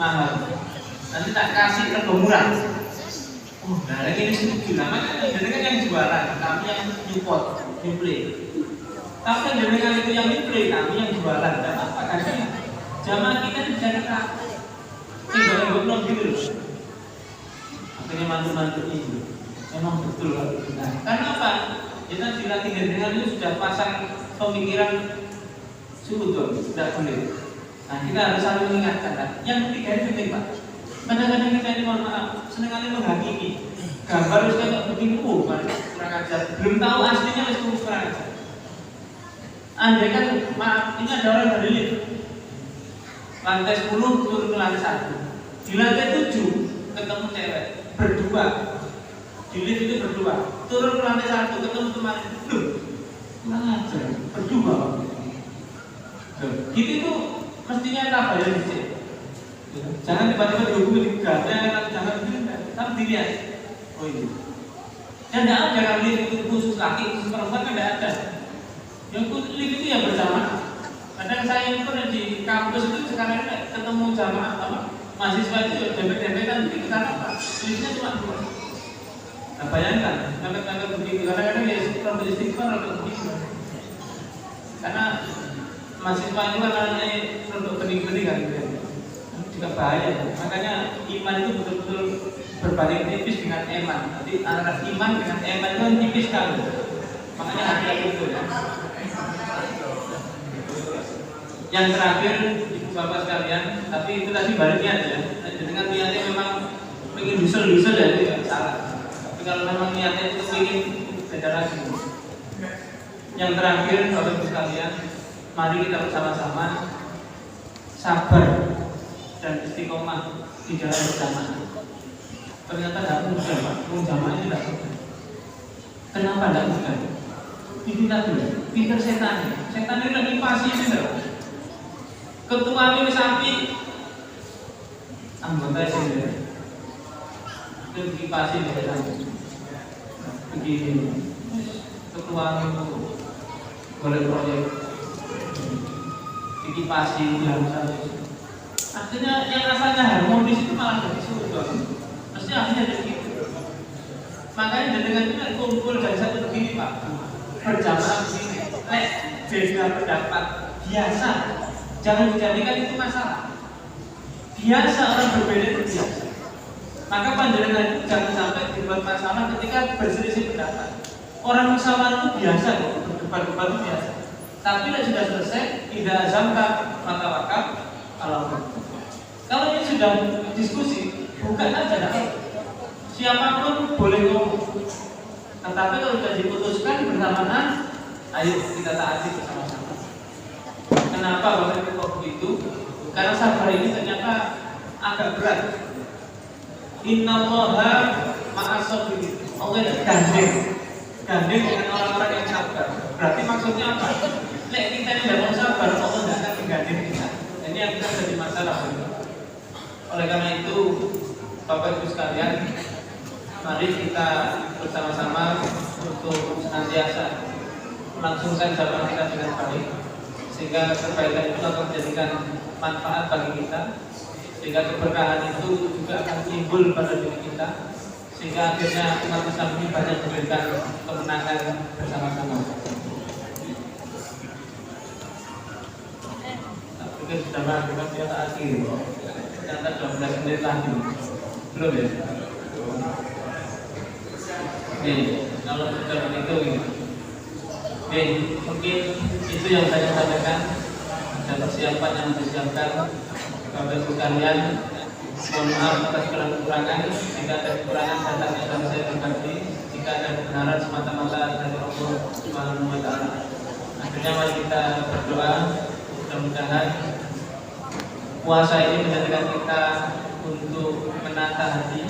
mahal. Nanti tak kasih rego murah. Oh, nah ini setuju. Makanya jenengan yang jualan, kami yang nyupport, nyuplai. Tapi jenengan itu yang nyuplai, kami yang jualan. Dan apa karena zaman kita ini bisa dekat. Tinggal belum gitu loh. Akhirnya mantu-mantu itu memang betul lah. Karena apa? Kita dilatih dengan itu sudah pasang pemikiran sudut, tidak boleh. Nah kita harus saling mengingatkan. Nah, yang ketiga itu penting Pak. Kadang-kadang kita ini mohon maaf, senang kali menghakimi. Gambar harus kayak begini, kurang ajar. Belum tahu aslinya harus kurang ajar. Andai kan maaf, ini ada orang dari lift. Lantai 10 turun ke lantai 1. Di lantai 7 ketemu cewek berdua. Di lift itu berdua. Turun ke lantai 1 ketemu teman. Loh, kurang ajar. Berdua. Gitu itu mestinya tak bayar dicek. Jangan tiba-tiba dihubungi di gada, jangan tapi dilihat. Oh ini. Dan tidak ada kan lift itu khusus laki, khusus perempuan kan tidak ada. Yang khusus lift itu yang berjamaah. Kadang saya itu pernah di kampus itu sekarang ketemu jamaah apa mahasiswa itu dempet-dempetan itu karena apa? Liftnya cuma 2. Nah bayangkan, mepet-mepet begitu. Kadang-kadang ya kalau istighfar atau begitu. Karena mahasiswa itu kan namanya produk bening-bening kan gitu. Juga bahaya. Makanya iman itu betul-betul berbanding tipis dengan eman. Nanti antara iman dengan eman itu tipis sekali. Makanya hati-hati itu ya. Yang terakhir ibu bapak sekalian, tapi itu tadi balik niat ya. Dengan niatnya memang ingin dusel-dusel ya itu tidak salah. Tapi kalau memang niatnya itu ingin beda lagi. Yang terakhir bapak ibu sekalian, mari kita bersama-sama sabar dan istiqomah di jalan berjamaah. Ternyata tidak mudah Pak, berjamaah ini tidak mudah. Kenapa tidak mudah? Ini tadi, pinter setan. Setan ini lagi pasti pinter. Ketua ini sapi, anggota sendiri. Itu dikipasi di dalam. Begini, ketua itu boleh proyek. Dikipasi dalam satu. Artinya yang rasanya harmonis itu malah jadi surga. Mesti akhirnya jadi gitu. Makanya dengan itu kumpul dari satu begini Pak, berjamaah begini, beda pendapat biasa, jangan dijadikan itu masalah. Biasa, orang berbeda itu biasa. Maka panjenengan itu jangan sampai dibuat masalah ketika berselisih pendapat. Orang musyawarah itu biasa kok, berdebat-debat itu biasa. Tapi kalau sudah selesai, tidak azamka maka wakaf Allah. Kalau ini sudah diskusi, bukan aja siapapun boleh ngomong. Tetapi kalau sudah diputuskan bersamaan, ayo kita taati bersama-sama. Kenapa Bapak Ibu kok begitu? Karena sabar ini ternyata agak berat. Innallaha ma'as-sabirin. Allah gandeng dengan orang-orang yang sabar. Berarti maksudnya apa? Nek kita ini tidak mau sabar, Allah tidak akan menggandeng kita. Ini yang kita jadi masalah. Oleh karena itu, Bapak Ibu sekalian, mari kita bersama-sama untuk senantiasa melangsungkan zaman kita dengan baik, sehingga kebaikan itu akan menjadikan manfaat bagi kita, sehingga keberkahan itu juga akan timbul pada diri kita, sehingga akhirnya umat Islam ini banyak memberikan kemenangan bersama-sama. Tak pikir sudah melakukan dia tak akhir, ternyata 12 menit lagi, belum ya? Oke, kalau sudah begitu gitu. Oke, mungkin itu yang saya sampaikan. Ada persiapan yang disiapkan. Bapak Ibu sekalian, mohon maaf atas kekurangan. Jika ada kekurangan datangnya dari saya pribadi. Jika ada kebenaran semata-mata dari Allah Subhanahu wa Ta'ala. Akhirnya mari kita berdoa. Mudah-mudahan puasa ini menjadikan kita untuk menata hati,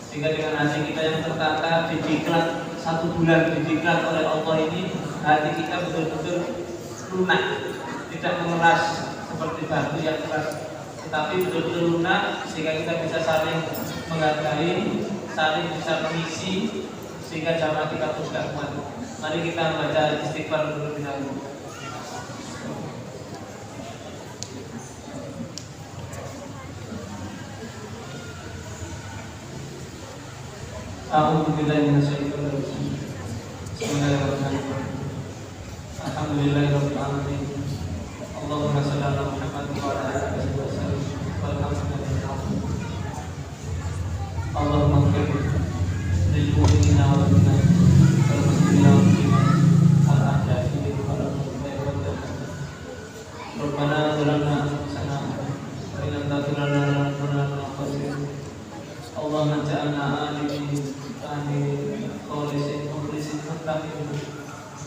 sehingga dengan hati kita yang tertata, didiklat 1 bulan didiklat oleh Allah ini, hati kita betul-betul lunak, tidak mengeras seperti batu yang keras, tetapi betul-betul lunak, sehingga kita bisa saling menghargai, saling bisa mengisi, sehingga jamaah kita terus gak kuat. Mari kita membaca istighfar terlebih dahulu. A'udzubillahi minasyaitonir rajim. Bismillahirrahmanirrahim. Alhamdulillahirabbil alamin. Allahumma shalli ala Muhammad wa ala alihi wasallam. Walhamdulillah. Allahumma ighfir lil mu'minina wal mu'minat wal muslimina wal muslimat al ahya'i wal amwat. Rabbana zalamna anfusana wa in lam taghfir lana lanakunanna minal khasirin. Allahumma ja'alna alimin khalisin mukhlisin muttaqin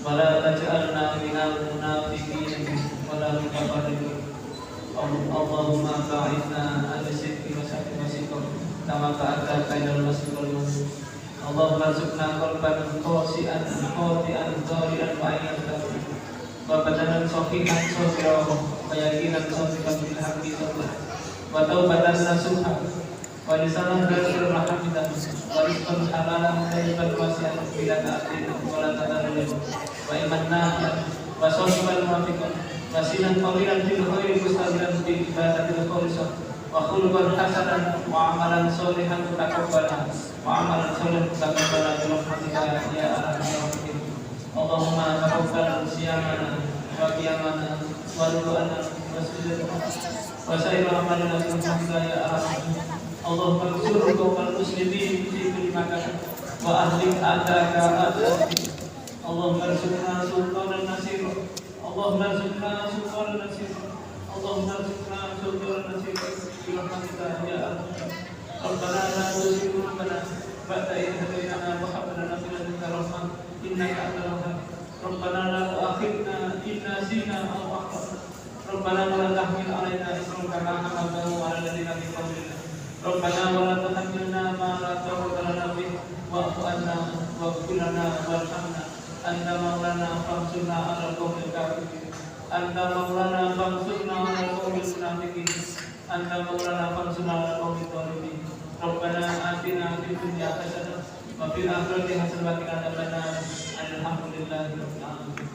wa la taj'alna minal munafiqin wa la mutafarriqin. Allahumma ba'idna 'ala sidqi wa sidqi wa sidqi kama ba'adta bainal masjid wal maghrib. Allahumma rzuqna qalban khashi'an khati'an dhari'an wa 'aynan taqiy wa badanan sahihan sahihan wa yaqinan sahihan bil haqqi sabah wa taubatan nasuha wa lisanan dzakir rahmatan wa rizqan halalan thayyiban wasi'an bila ta'tin wa la tadallu wa iman nafi'an wa sahiban muwafiqan wa sinan qawilan fil khairi mustaqilan bil ibadatil khalisah wa khuluqan hasanan wa amalan sholihan mutaqabbalan wa amalan sholihan mutaqabbalan bi rahmatika ya arhamar rahimin. Allahumma taqabbal siyamana wa qiyamana wa ruku'ana wa sujudana wa sa'ira amalana innaka ya arhamar. Allahumma ighfir qaumal muslimin fi kulli makan wa ahlik adaka adaka. Allahumma arzuqna sultanan nasir. Allahumma arzuqna sultanan nasir. Allahumma arzuqna sultanan nasir bi rahmatika ya arhamar. Rabbana la tuzigh qulubana ba'da idh hadaytana wa hab lana min ladunka rahmah innaka antal wahhab. Rabbana la tu'akhidhna in nasina aw akhtana. Rabbana wa la tahmil 'alaina isran kama hamaltahu 'ala alladziina min qablina. Rabbana wa la tuhammilna ma la taqata lana bih wa'fu 'anna waghfir lana warhamna anta maulana fansurna 'alal qaumil kafirin. Anta maulana fansurna 'alal qaumil munafiqin. Anta maulana fansurna 'alal qaumil zalimin. Rabbana atina fid dunya hasanah wa fil akhirati hasanah wa qina adzabannar. Alhamdulillahi rabbil alamin.